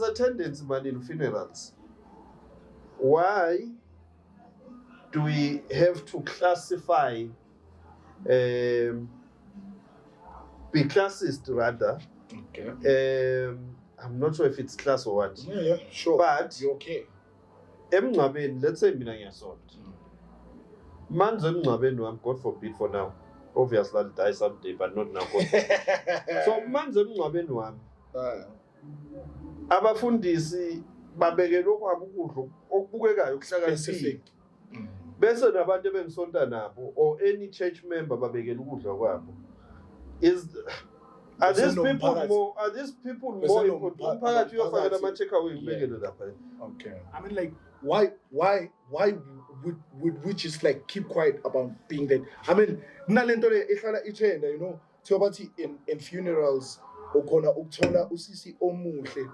a tendency, man, in funerals. Why do we have to classify be classist rather? Okay. I'm not sure if it's class or what. Yeah, sure. But you're okay. Emngcwabeni, let's say mina ngiyasonta. Manzo emngcwabeni wami, God forbid for now. Obviously I'll die someday, but not now. So manzo emngcwabeni wami. Abafundisi babekela okwabo ukudla okubukekayo okuhlakaniphile. Bese nabantu ebengisonta nabo or any church member babekela ukudla kwabo. Are these people more important? Umphakathi uyofakela ama-takeaway ubekele lapha. Okay. I mean, like, why would we just like keep quiet about being that? I mean, nalento le ihlala itrend, you know, thibathi in funerals ukhona ukuthola usisi omuhle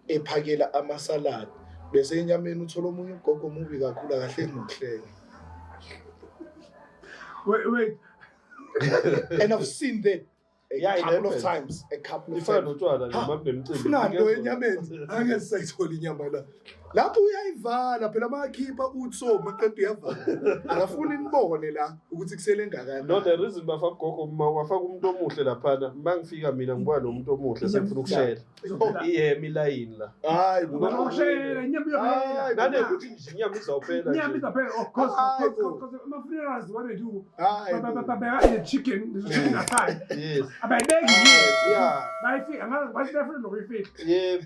ephakela amasalad bese enyameni uthola omunye ugogo omubi kakhulu akahle ngokuhleka. Wait. And I've seen that a couple of times. Ifana notshwala noma kunemicimbi. Nalo enyameni angesayithola inyama la. lapho uyayivala phela makhipha utso maqedwe uyavala akafuni nibone la ukuthi kusele ngakani No, the reason bafaka gogo wafaka umuntu omuhle laphana mangifika mina ngibuka lo muntu omuhle sengifuna ukushayela iyemi ilayini la hayi Ushayela inyama iyophela. nanekuthi nje inyama izawuphela Inyama nje izophela, of course, because ama-funerals, what they do, hayi babeka chicken, there's a chicken aside. yes Abayibeki yeah bayifika, bayifika lokuyifika. yeah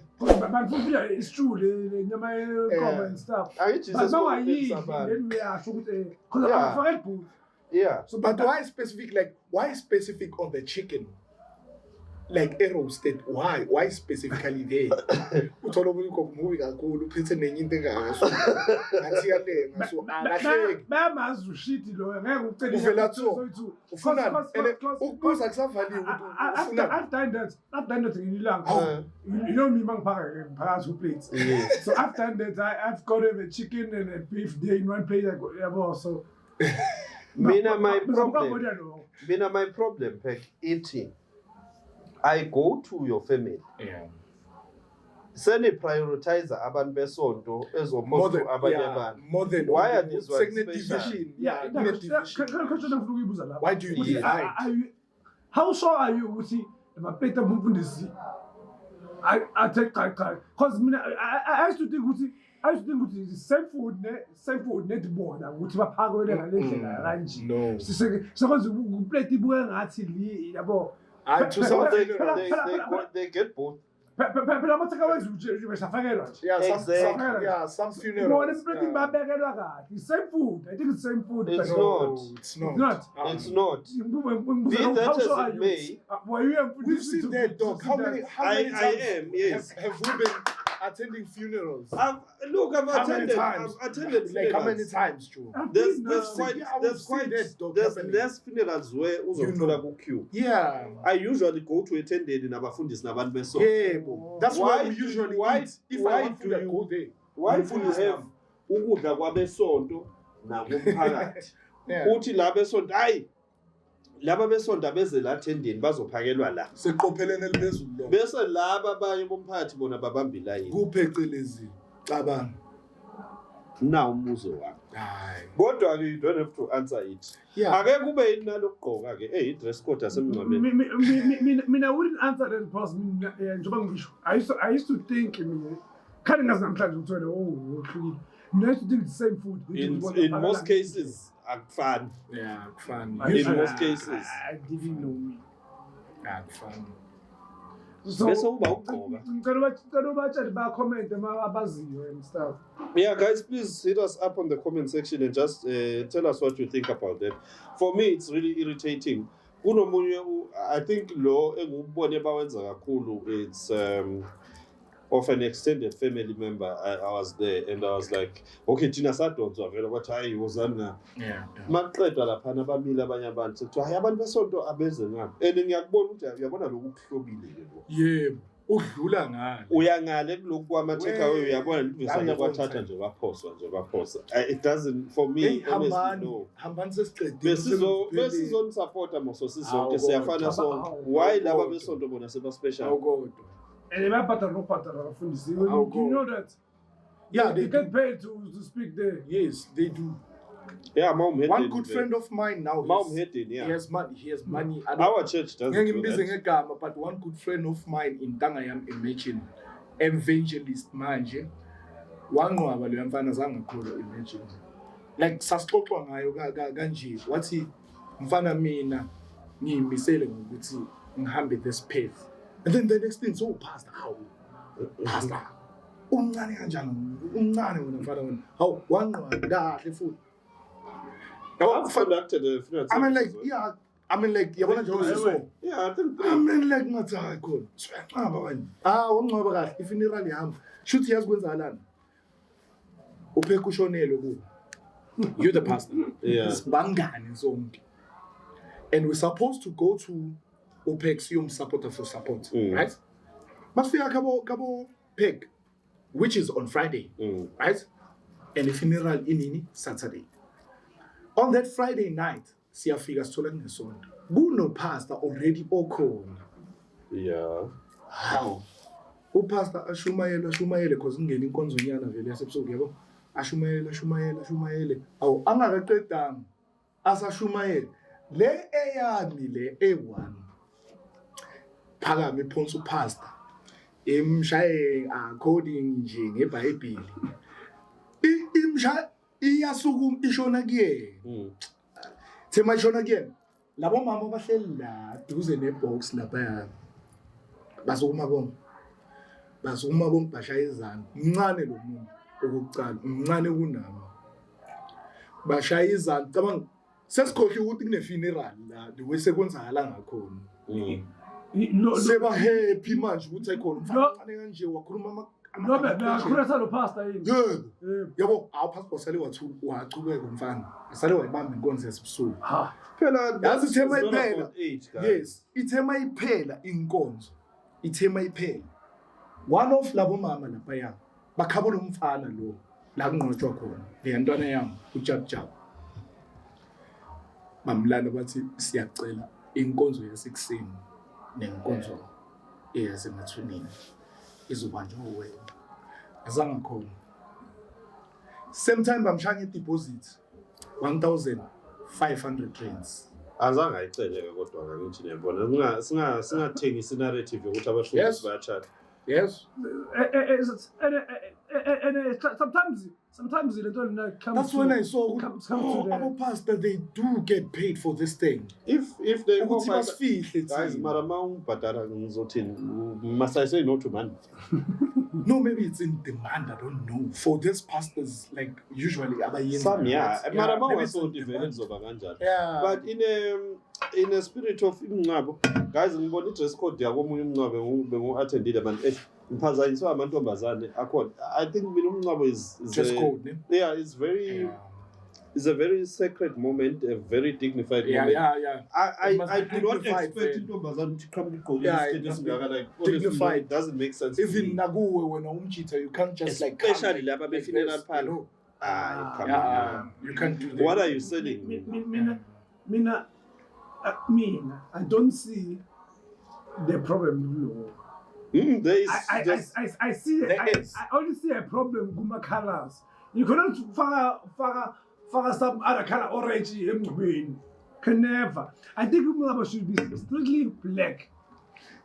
Bafika isichu le nyama yenkomo and stuff. angithi But sesibonile bangayidli, sabani then uyasho ukuthi because Yeah. abafaka ibhuthi. yeah So but why specific on the chicken like a roasted why specifically there uthola ukuthi umubi kakhulu uphethe nenye into engaso ngathi yalenga so akahleki bayamazi ushiti lo ngeke ucele uvela tso ufuna ukubuza kusavaliwe ukuthi ufuna I've done that in Ilang. Oh. You know me, phakathi two plates. yes So I've done that. I've got a chicken and a beef there in one plate. I got so. Mina my But problem Pek eating I go to your family yeah seni prioritizer abantu besonto ezophost abanye abantu more than Why are these ones segment special? division yeah, why do you divide how sure are you ukuthi amaplate amfundisi I take because I used to think ukuthi the same food netibona ukuthi baphakele ngalendlela kanje no sikwenza uplate ibuke ngathi yabo to some they get both phela amatheka wenza ukuthi besafakelwa nje yeah some Ibona funerals isiplate babekelwa kahle the same food I think it's the same food It's but not. it's not it's not be How that sure as are it you? may Were you we've seen that dog how many I times am yes have we been attending funerals I've How many attended times? I've attended like how many funerals. times Joe There's seen that dog there's happening. less funerals where uzothola ku queue. yeah I usually go to attended nabafundisi nabantu besonto. yeah that's why we usually eat if I want food I go there Why do you have ukudla kwabesonto nakumphakathi? yeah Uthi la besonto hayi laba besonto abeze la attending bazophakelwa la. seqophelene liphezulu lo Bese laba abanye bomphakathi bona babamba ilayini. kuphecelezi cabanga Na umuzo wami. hayi Kodwa ke you don't have to answer it. yeah Ake kube yini nalokugqoka ke i dress code asemncameni. Mina wouldn't answer that because njengoba ngisho I used to think mina khani ngazi namhlanje ukuthi uhlukile mina I used to think the same food In most cases akufani. yeah fun In most cases. I didn't know me fun so Bese uba ukugqoka. ngicela ubatshele ba-comment abaziyo and stuff. Yeah, guys, please hit us up on the comment section and just tell us what you think about that. For me, it's really irritating. Kunomunye, I think lo engubone bawenza kakhulu. It's of an extended family member. I was there and I was like, okay, Tina sadonzwa vela kwathi hayi wozana. yeah Maqedwa lapha nabamile abanye abantu sethi hayi abantu besonto abeze ngapha. And ngiyakubona ukuthi uyabona lokuhlobile ke lo. yebo udlula ngale Uyangale kuloko kwama-take away uyabona ukuthi Ngiyabona. besane kwathatha nje baphosa. It doesn't for me hey honestly no. hambani sesiqedile Besizonisupport moso sizonke Awu, siyafana kodwa. sonke. Awu, Why laba kodwa. besonto bona seba special? awukodwa And bayabhadala nokubhadala abafundisi. Oh, You know that? yeah They they get do paid to speak there. yes they do Yeah, mom heading. one good friend of mine now Mom heading, he yeah. has money I don't Our church doesn't ngeke do ngibize that. ngegama but one good friend of mine in Tangayam imagine evangelist manje wangcwaba leyo mfana zangakhula imagine like sasixoxwa ngayo kanje wathi mfana mina ngiyimisele ngokuthi ngihambe this path and then the next thing so pastor how pastor umncane kanjani umncane wena mfana wena hawu wangcwaba kahle futhi I've conducted a funeral I mean like service, yeah I mean like yabona nje usiso yeah, I think I mean like ngathi hayi khona siyaqaba wena wangcwaba kahle ifuneral yami shoot yazikwenzakalani upheka ushonele kubo you the pastor Yeah. sibangani sonke and we're supposed to go to upex supporter for support right masifika kabo peg which is on Friday right and the funeral inini Saturday on that Friday night siyafika sithola kunesonto kuno pastor already okhona Yeah. how upastor ashumayele cause kungena inkonzonyana vele yasebusuku yabo ashumayele awu angakaqedanga asashumayele le eyami le A1 phakame iphonsa upastor imshaye according nje ngeBhayibheli imsha iyasukuma ishona kuyena thema ishona kuyena labo mama bahleli la duze nebox lapha basukuma bonke bashaya izandla mncane lo muntu okucala mncane kunami bashaya izandla cabanga sesikhohle ukuthi kune funeral la wesekwenzakala ngakhona seba happy manje ukuthi ayikhona mfana kanje wakhuluma no bakhulisa lo pastor yini yabo pastor sale wachubeka mfana sale wayibamba inkonzo yesibusuku phela yazi ithema iphela yes ithema iphela inkonzo ithema iphela one of labo mama lapha ya bakhabona umfana lo la kunqotshwa khona le ntwana yami uJabjab bamlana bathi siyacela inkonzo yasekuseni nenkonzo eyasemathuneni izobanjwa uwena azange khona same time bamshaya ideposit 1500 rands azange ayiceleke kodwa ngakithi nebona singathengisi narrative yokuthi abashayeli bayachata yes and sometimes the don't come. That's when I saw our pastor they do get paid for this thing. If they Ukuthi basifihle guys marama ungibhadala ngizothini must I say no to money? No, maybe it's in demand, I don't know. For these pastors like usually abayenza some marama wasothi vele kuzoba kanjalo. But in a spirit of ingcabo guys ngibona i-dress code yakomunye umncwabe bengu-attendile abantu mphazanyiswa amantombazane akhona. I think mina umncwabo is dress code, yeah, it's very it's a very sacred moment, a very dignified moment. I do not expect intombazane to come like dignified. Doesn't make sense. Even nakuwe wena umchitha, you can't just especially lapha befuneral parlor. You can't do that. What are you selling? Mina, I don't see the problem. There is. I see. I only see a problem with my colors. You cannot fire some other color orange in green. Can never. I think Umlaba should be strictly black.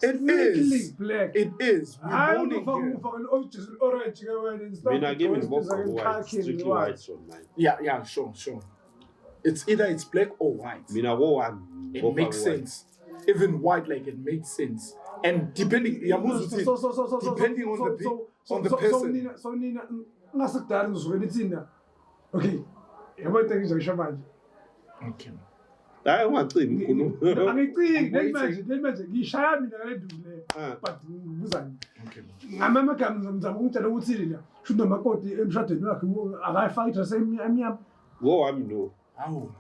It black. It is. I don't know for orange and stuff. Mina give me more white, strictly white on mine. Yeah, sure. It's either it's black or white. Mina go one. It makes sense. Even white, like it makes sense. And depending, depending on the person. So Nina, ngasekudala ngizweni thina. Okay. Yabo ngizosho manje. Okay. Hayi ungacimi uNkulunkulu. Angiciki manje ngishaya mina ngale ndule. But ngizani. Okay. Ngamama ngizama ukutshela ukuthi la shudo makoti emshadweni wakhe akayifaki dress emnyama. Go wami no. Awu.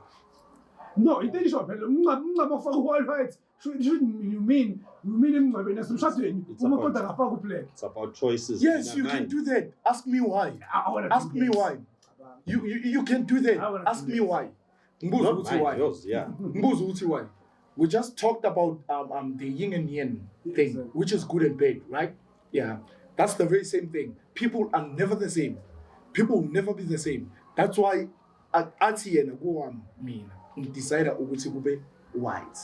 No, intention phela umncaba ofaka white. Should you mean emncabeni asemshadweni umakoti akafaka ublack. It's about choices. Yes, you can do that. Ask me why. Ask me why. You can do that. Ask me why. Not mine, yours, yeah. Why? We just talked about the yin and yang thing, which is good and bad, right? Yeah, that's the very same thing. People are never the same. People will never be the same. That's why athi yena mina ngidecide ukuthi kube white,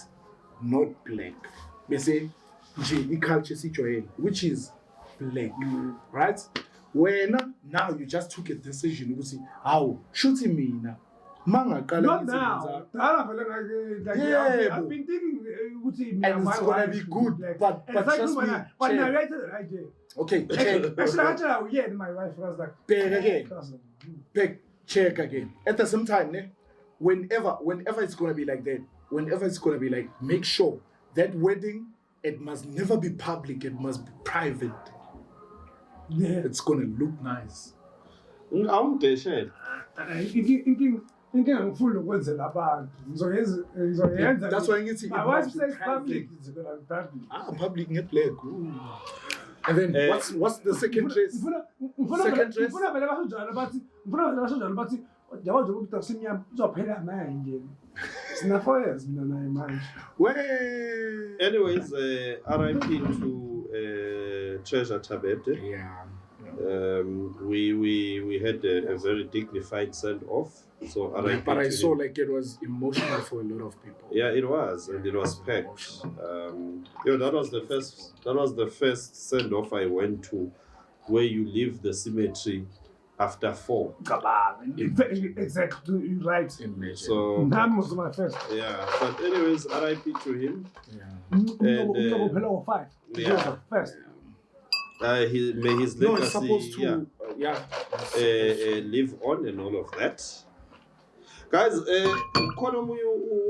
not black. Bese nje iculture sijwayele, which is black, right? When now you just took a decision ukuthi how shuthi mina mangaqala not now. I've been thinking and it's gonna be good, but just me. But narrated right there. Okay, actually, my wife was like, check again. At the same time, whenever it's gonna be like that, make sure that wedding, it must never be public, it must be private. Yeah, it's gonna look nice. Inkinga ngifuna ukwenzela abantu ngizoyenza that's why ngithi my wife says public is going to be public public get black and then what's the second dress ngifuna vele basho bathi yabo nje ukuthi akusimnyama uzophela manje sina 4 years mina naye manje anyways RIP to Treasure Tabete. Yeah. We had a very dignified send off. So But I saw like it was emotional for a lot of people. yeah, it was, and it was packed. That was the first send off I went to, where you leave the cemetery after 4. Exactly, you're right. So None was my first. yeah, but anyways, RIP to him. And 5. Yeah. First. May his No, it's legacy supposed to. live on and all of that. Guys, khona omunye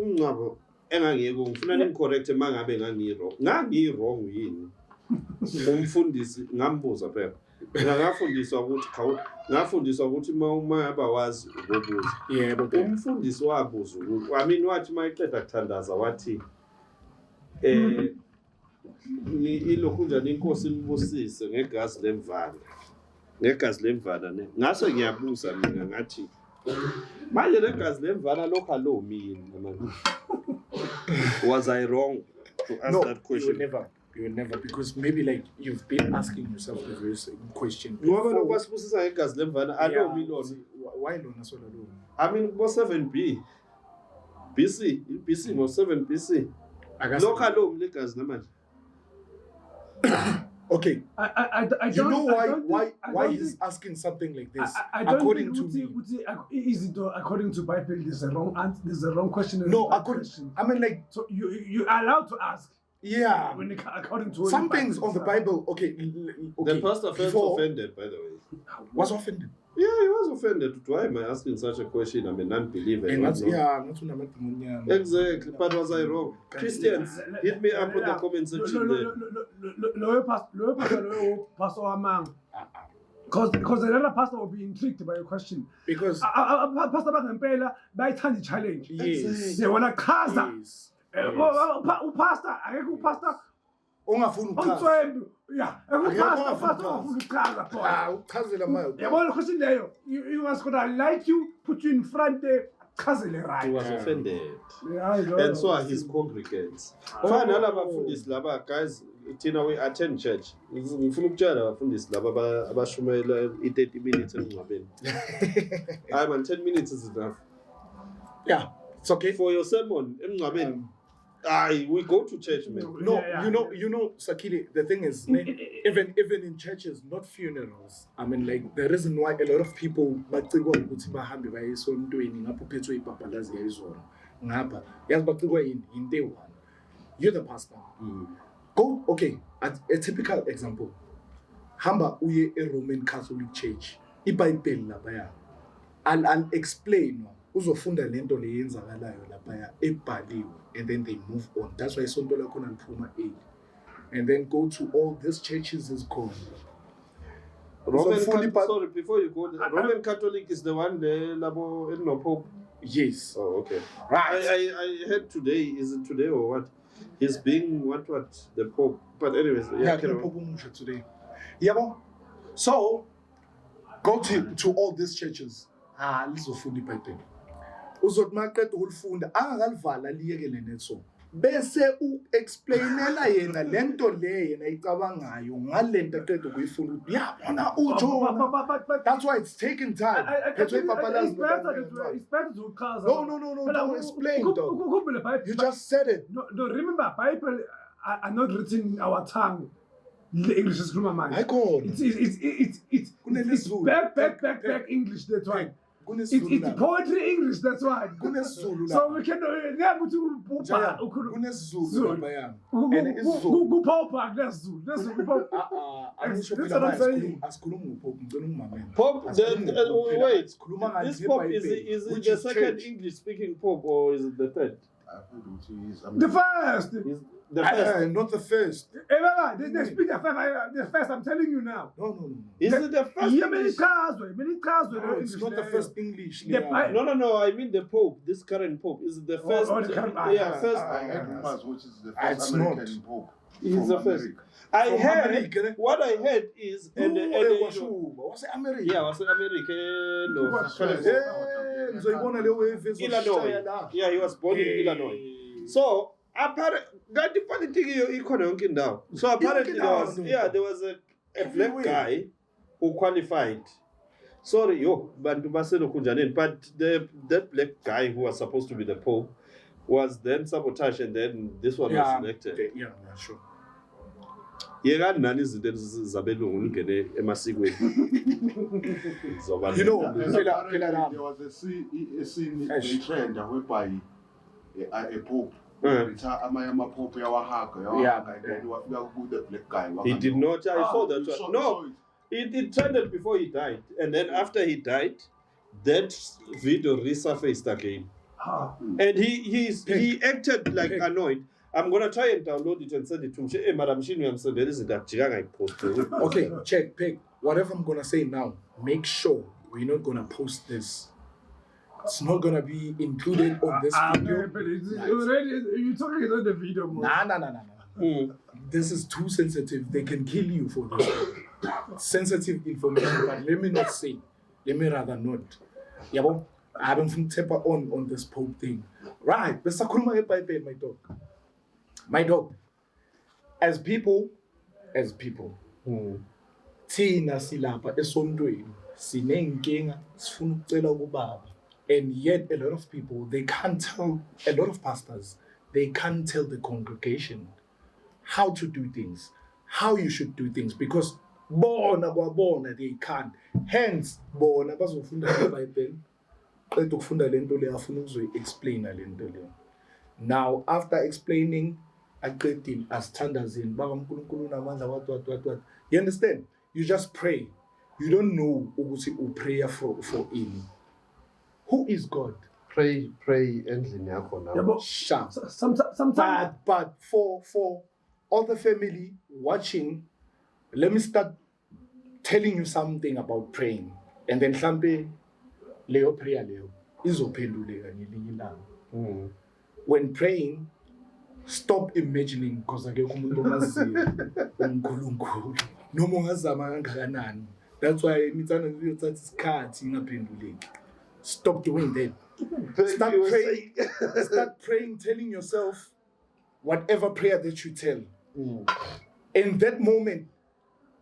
umncwabo engangiyeke ngifuna nimcorrect mangabe ngangiro. Ngangi-wrong yini? Umfundisi ngambuza phela. Ngafundiswa ukuthi uma yaba wazi ubobuza. Yebo. Umfundisi wabuza ukuthi wathi mayiqeda kuthandaza wathi ilokhu njani inkosi nibusise ngegazi lemvana ne ngase ngiyabuza mina ngathi manje legazi lemvana lokho alomini manje. Was I wrong to ask that question? You will never, because maybe like you've been asking yourself the very same question. Ngoba lokwasibusisa ngegazi lemvana alomi lona. Why lona so alone? I mean go 7B BC ngo 7 BC. Lokho alomi legazi namanje. Okay. I don't, you know why don't he's think, asking something like this? I don't according think to me, is it according to Bible? There's a wrong answer. There's a wrong question. No, question. I mean, like, so you are allowed to ask. Yeah. According to some things on the Bible. Okay. The pastor felt offended, by the way. Was offended. Yeah, he was offended. Why am I asking such a question? I'm a non-believer. Exactly. But was I wrong? Christians, hit me up in the comment section. Pastor Amang. Because another pastor will be intrigued by your question. Because Pastor Bangempela, by time challenge. Yes. They want to cast that. Yes. Pastor, I go pastor. Yeah, you was gonna like you, put you in front there, right. He was offended. Yeah, and so are his congregants. Guys, we attend church. Ngifuna ukutshela abafundisi laba abashumayela i-30 minutes engcwabeni. Hayi man, 10 minutes is enough. Yeah, it's okay for your sermon engcwabeni. We go to church, man. No, you know, Sakili, the thing is, even in churches, not funerals. I mean, like, the reason why a lot of people you're the pastor. Go, okay, a typical example. Hamba uye a Roman Catholic church. I'll explain. Uzofunda lento leyenzakalayo lapha ebhaliwe, and then they move on. That's why isonto lakho liphuma 8. And then go to all these churches is gone. Sorry, before you go, Roman Catholic is the one there labo no Pope. Yes. Oh, okay. Right. I heard today, is it today or what? He's being what the Pope. But anyways, yeah, the Pope today. Yeah, so go to all these churches. Lizofunda iBhayibheli. Uzothi maqeda ukulifunda angakalivala liyekele netso bese uexplainela yena lento le yena icabangayo ngalento aqeda ukuyifunda yabona uJona. That's why it's taking time. It's better to cause. No, don't explain though. You just said it. No, remember Bible are not written in our tongue. The English is grammar. It's back English, that's why. It's poetry English, that's why. So we can Pope, wait. This Pope is it the second English speaking Pope or is it the third? The first. The first. Not the first. They speak the first. I'm telling you now. No. Is it the first? Yeah, many cars. No, it's not the first English. No. I mean the Pope. This current Pope is it the first. First. Which is the first American Pope. He's the first. What I heard is was it America? Yeah, was it American? No. Illinois. Yeah, he was born in Illinois. So Apparently, funny thing now. So apparently there was a black guy who qualified. Sorry, but that black guy who was supposed to be the Pope was then sabotaged, and then this one was elected. Yeah, sure. You know, there was a scene in trend whereby a Pope. Pope the black guy. He did not. I saw that. No, it trended before he died, and then after he died, that video resurfaced again. And he acted like annoyed. I'm gonna try and download it and send it to him. Hey, Madam Shinu, I'm saying there is that I posted. Okay, check, pick. Whatever I'm gonna say now, make sure we're not gonna post this. It's not gonna be included on this video. But you're talking about the video more. Nah. This is too sensitive. They can kill you for this. Sensitive information, but let me not say. Let me rather not. Yeah, well, I haven't tapped on this Pope thing. Right, but my dog. As people, thina silapha esontweni sinenkinga sifuna ukucela kubaba. And yet a lot of people, they can't tell, a lot of pastors, they can't tell the congregation how to do things, how you should do things, because bona they can't. Hence, bona bazofunda iBhayibheli, qeda ukufunda lento le afuna ukuzoyi-explain lento le. Now, after explaining, aqedile asithandazeni baba uNkulunkulu namandla what. You understand? You just pray. You don't know ukuthi uprayer for in. Who is God? Pray endlini yakho now. Sometimes. But for all the family watching, let me start telling you something about praying, and then mhlambe leyo prayer leyo izophenduleka ngelinye ilanga. When praying, stop imagining because akekho umuntu omaziyo uNkulunkulu noma ungazama kangakanani. That's why imithando iyothatha isikhathi ingaphenduleki. Stop doing that. Start praying, telling yourself whatever prayer that you tell. In that moment,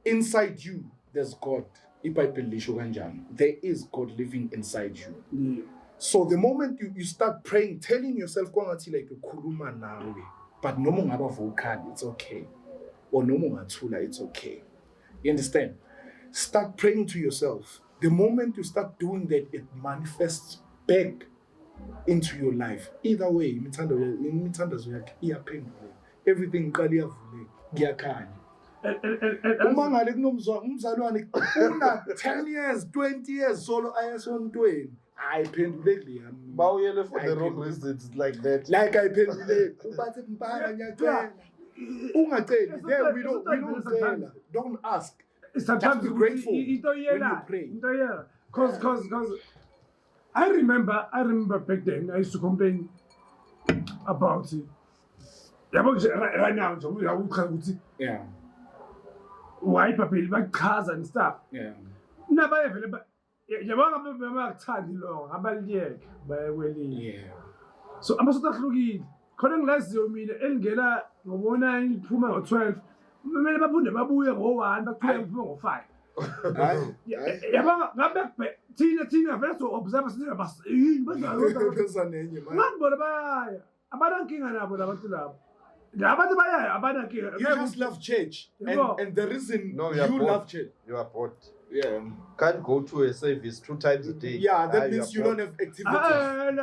inside you, there's God. There is God living inside you. So the moment you start praying, telling yourself, but no more vocal, it's okay. Or no more it's okay. You understand? Start praying to yourself. The moment you start doing that, it manifests back into your life. Either way, everything una 10 years, 20 years solo ayasonto I pendulekli bawuyele for the wrong reasons like that. Like I pendulek ubathi mbanga ngiyacela ungaceli then we don't don't ask. Sometimes be grateful when you pray. Because I remember back then I used to complain about it. Right now, yeah. Why papel bachaza and stuff. Yeah. Never ever. So I'm also looking. Couldn't last you mean Elgela, Wona, Puma or 12. Maybe babuye ngo1 baphela ngo5. Tina vese observe sina bas yini bazayini ngibona baya abanankinga nabo labantu labo. Abantu baya abanankinga. You just love church and the reason you love church. You are bored. Yeah. Can't go to a service 2 times a day. Yeah, that means you don't have activities. You don't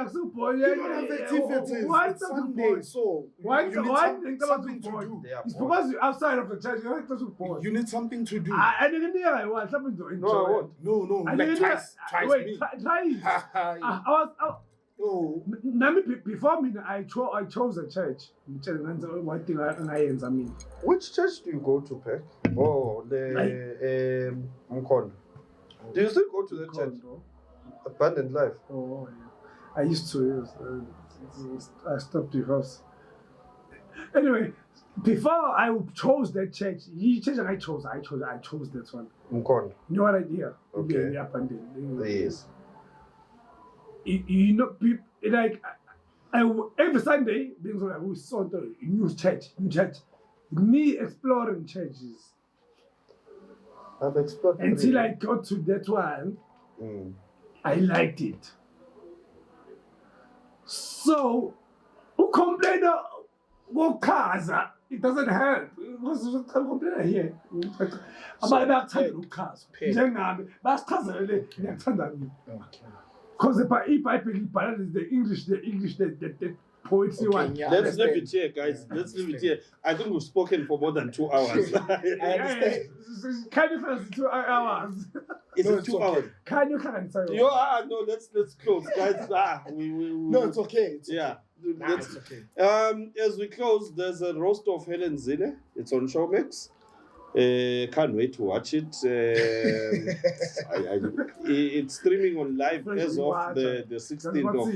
have activities. It's Sunday, so you need something to do. It's because you're outside of the church. You need something to do. I didn't know I want something to enjoy. No, I won't. No. Like twice me. Try it. I was before me, I chose a church. One thing I mean. Which church do you go to, Peck? Oh, the Mkondo. Do you still go to the church? Abundant Life. Oh, yeah. I used to. I stopped because. Anyway, before I chose that church, I chose that one. Mkondo. You know what I did? Okay. Abundant. Yes. You know, people like Every Sunday, being like we saw the new church. Me exploring churches I've explored until I got to that one. I liked it. So, who complain ngokuchaza, it doesn't help. Because complain here. Abantu bayakuthanda ukuchaza. Njengami basichazelele ngiyakuthanda mina. Because iBhayibheli libhala the English, the poetry one. Yeah, Let's leave it here, guys. Let's leave it here. I think we've spoken for more than 2 hours. I understand. Can you fast 2 hours? Is No, it it's 2 okay. hours? Can you cancel? No, let's close, guys. We No, it's okay. It's yeah. Nah, Let's, it's okay. as we close, there's a roast of Helen Zille. It's on Showmax. Can't wait to watch it. It's streaming on live as of the 16th of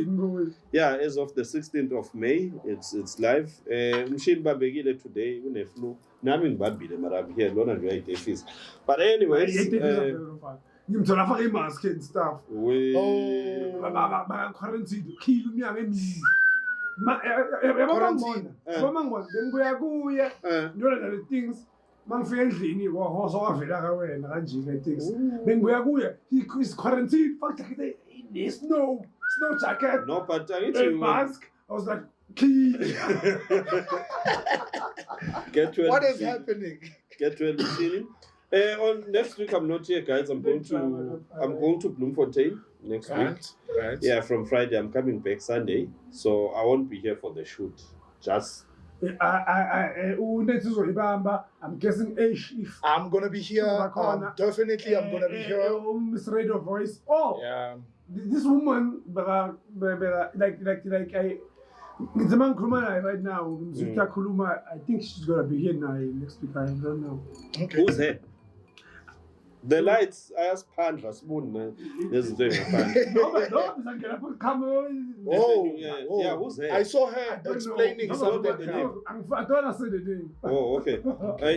as of the 16th of May. It's live. Mshin babekile today une flu. Nami ngibambile mara I'm here lona nje ayidefisa. But anyways, ngimthola afake imask and stuff. we Ba quarantine kill umnyaka emini. Yabona bengibuya kuye ndona the things mangifika endlini wavela ka wena kanje ke things bengibuya kuye is quarantine fuck the snow jacket no, but I need a to mask. I was like kill. get well. What is happening? Get well, Mshin. On next week I'm not here, guys. I'm going to Bloemfontein next week. Right. Yeah, from Friday I'm coming back Sunday, so I won't be here for the shoot. Just I'm guessing if I'm gonna be here. Definitely, I'm gonna be here. Miss Radio Voice. Oh, Yeah. this woman, like I. The man Kuluma right now, Zuka Kuluma, I think she's gonna be here now next week. I don't know. Okay. who's here? The lights. I asked Pandra Spoon. This is very fun. No, come on. Yeah, who's here? I saw I her don't explaining know. something. I don't understand the name. Oh, okay.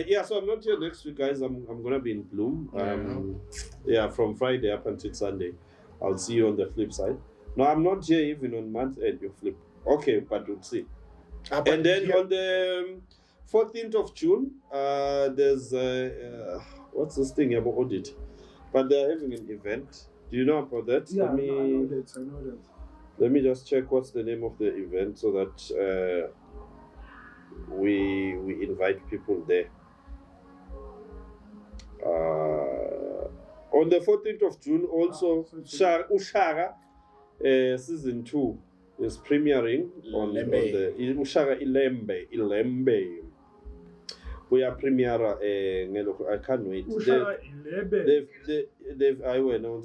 Yeah, so I'm not here next week, guys. I'm gonna be in Bloom. Yeah, from Friday up until Sunday. I'll see you on the flip side. No, I'm not here even on month end. You flip. Okay, but we'll see. And then on the 14th of June, there's what's this thing about audit? But they're having an event. Do you know about that? Yeah, I know that. Let me just check what's the name of the event so that we invite people there. On the 14th of June, also Ushara season 2 is premiering on the Ushara Ilembe. We are premiere. I can't wait. They've I went on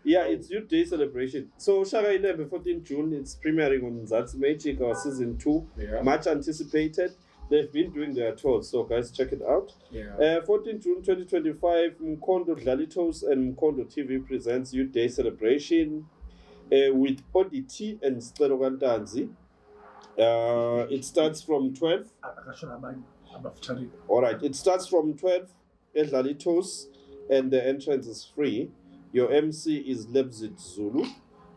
Yeah, it's Youth Day celebration. So Ushara Ilembe 14 June. It's premiering on That's Magic, our season 2. Yeah. Much anticipated. They've been doing their tours, so guys, check it out. Yeah. 14 June 2025, Mkondo Dlalitos and Mkondo TV presents Youth Day celebration with ODT and Stero Gantanzi. It starts from 12. All right, it starts from 12 at Dlalitos, and the entrance is free. Your MC is Lebzit Zulu,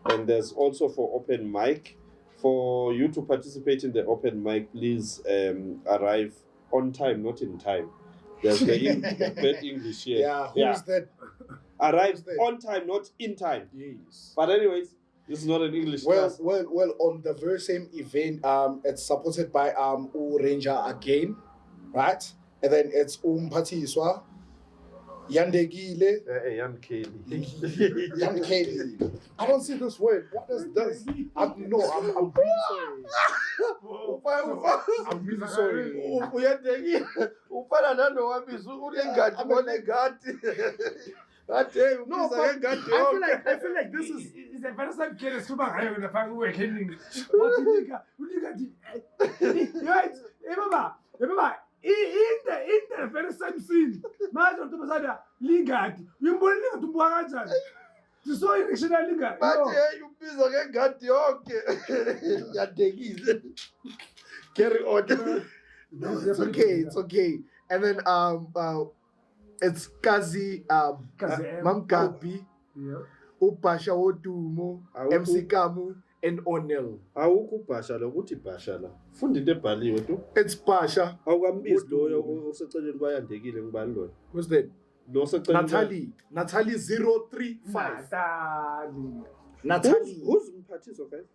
and there's also for open mic. For you to participate in the open mic, please arrive on time, not in time. There's the bad English here. Who's that? Arrive on time, not in time. Yes. But anyways, this is not an English class. Well, on the very same event, it's supported by Ranger again, right? And then it's Mpatiswa, Yandegile, Jan Kelly. Jan Kelly. I don't see this word. What is this? I'm really sorry. I'm really sorry. No, but I feel like this is the first time kids super high on the fact we're ending. What do you think? Right? Remember, in the first time scene, Master of the Masada, Lingard, you believe to Borajan. To so irrational Lingard. You busy Carry on. It's okay. And then it's Kazi Mamkapi. Yeah. Upasha Odumo, Awukho- MC Kamu, and Onel. Awukho ubhasha lo ukuthi ibhasha la. Funda into ebhaliwe tu. It's Pasha. Awukambizi loyo oseceleni kwayandekile ngibani lona. Who's that? Lo oseceleni. Natalie 035. Natali. Natalie. Who's umphathiswa guys?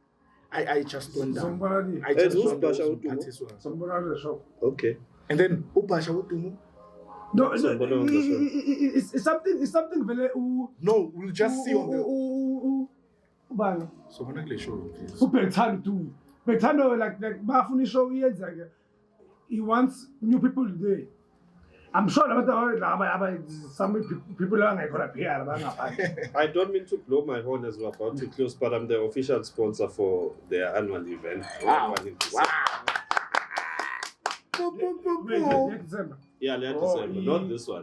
I just went down. Sombonani. I just who's went down. Pasha Odumo? Sombonani the shop. Okay. And then Upasha Odumo. No, Sombonani the shop. it's something very No, we'll just see on the. Ubani. So when I show you, please. Ubelthando too. Belthando like bafuna show yenza ke. He wants new people there. I'm sure some people are not going to pay. I don't mean to blow my horn as we're about to close, but I'm the official sponsor for their annual event. Wow. Yeah, later December, not this one.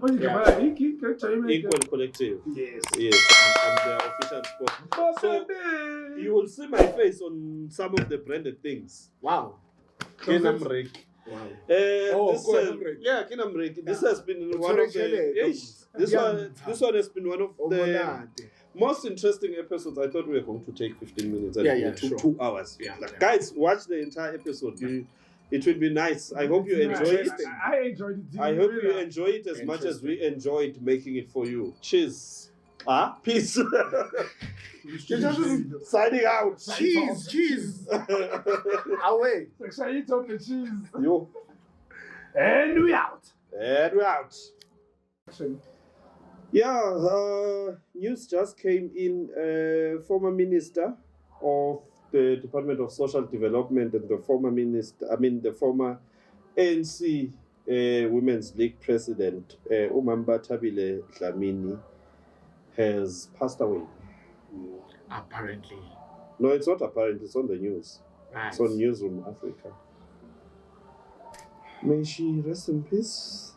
Equal Collective. Yes. Yes, I'm the official sponsor. So you will see my face on some of the branded things. Wow. Kinamrek. Wow. Kinamrek. This has been one of the. This one has been one of the most interesting episodes. I thought we were going to take 15 minutes and it took 2 hours. Guys, watch the entire episode. It will be nice. I hope you enjoy it. I enjoyed it. I hope you enjoy it as much as we enjoyed making it for you. Cheers. Peace. Signing out. Cheese. Away. Yo. And we out. Yeah, news just came in. Former minister of the Department of Social Development and the former ANC Women's League president, Umamba Tabile Dlamini, has passed away. Apparently. No, it's not apparent. It's on the news. Right. It's on Newsroom Africa. May she rest in peace.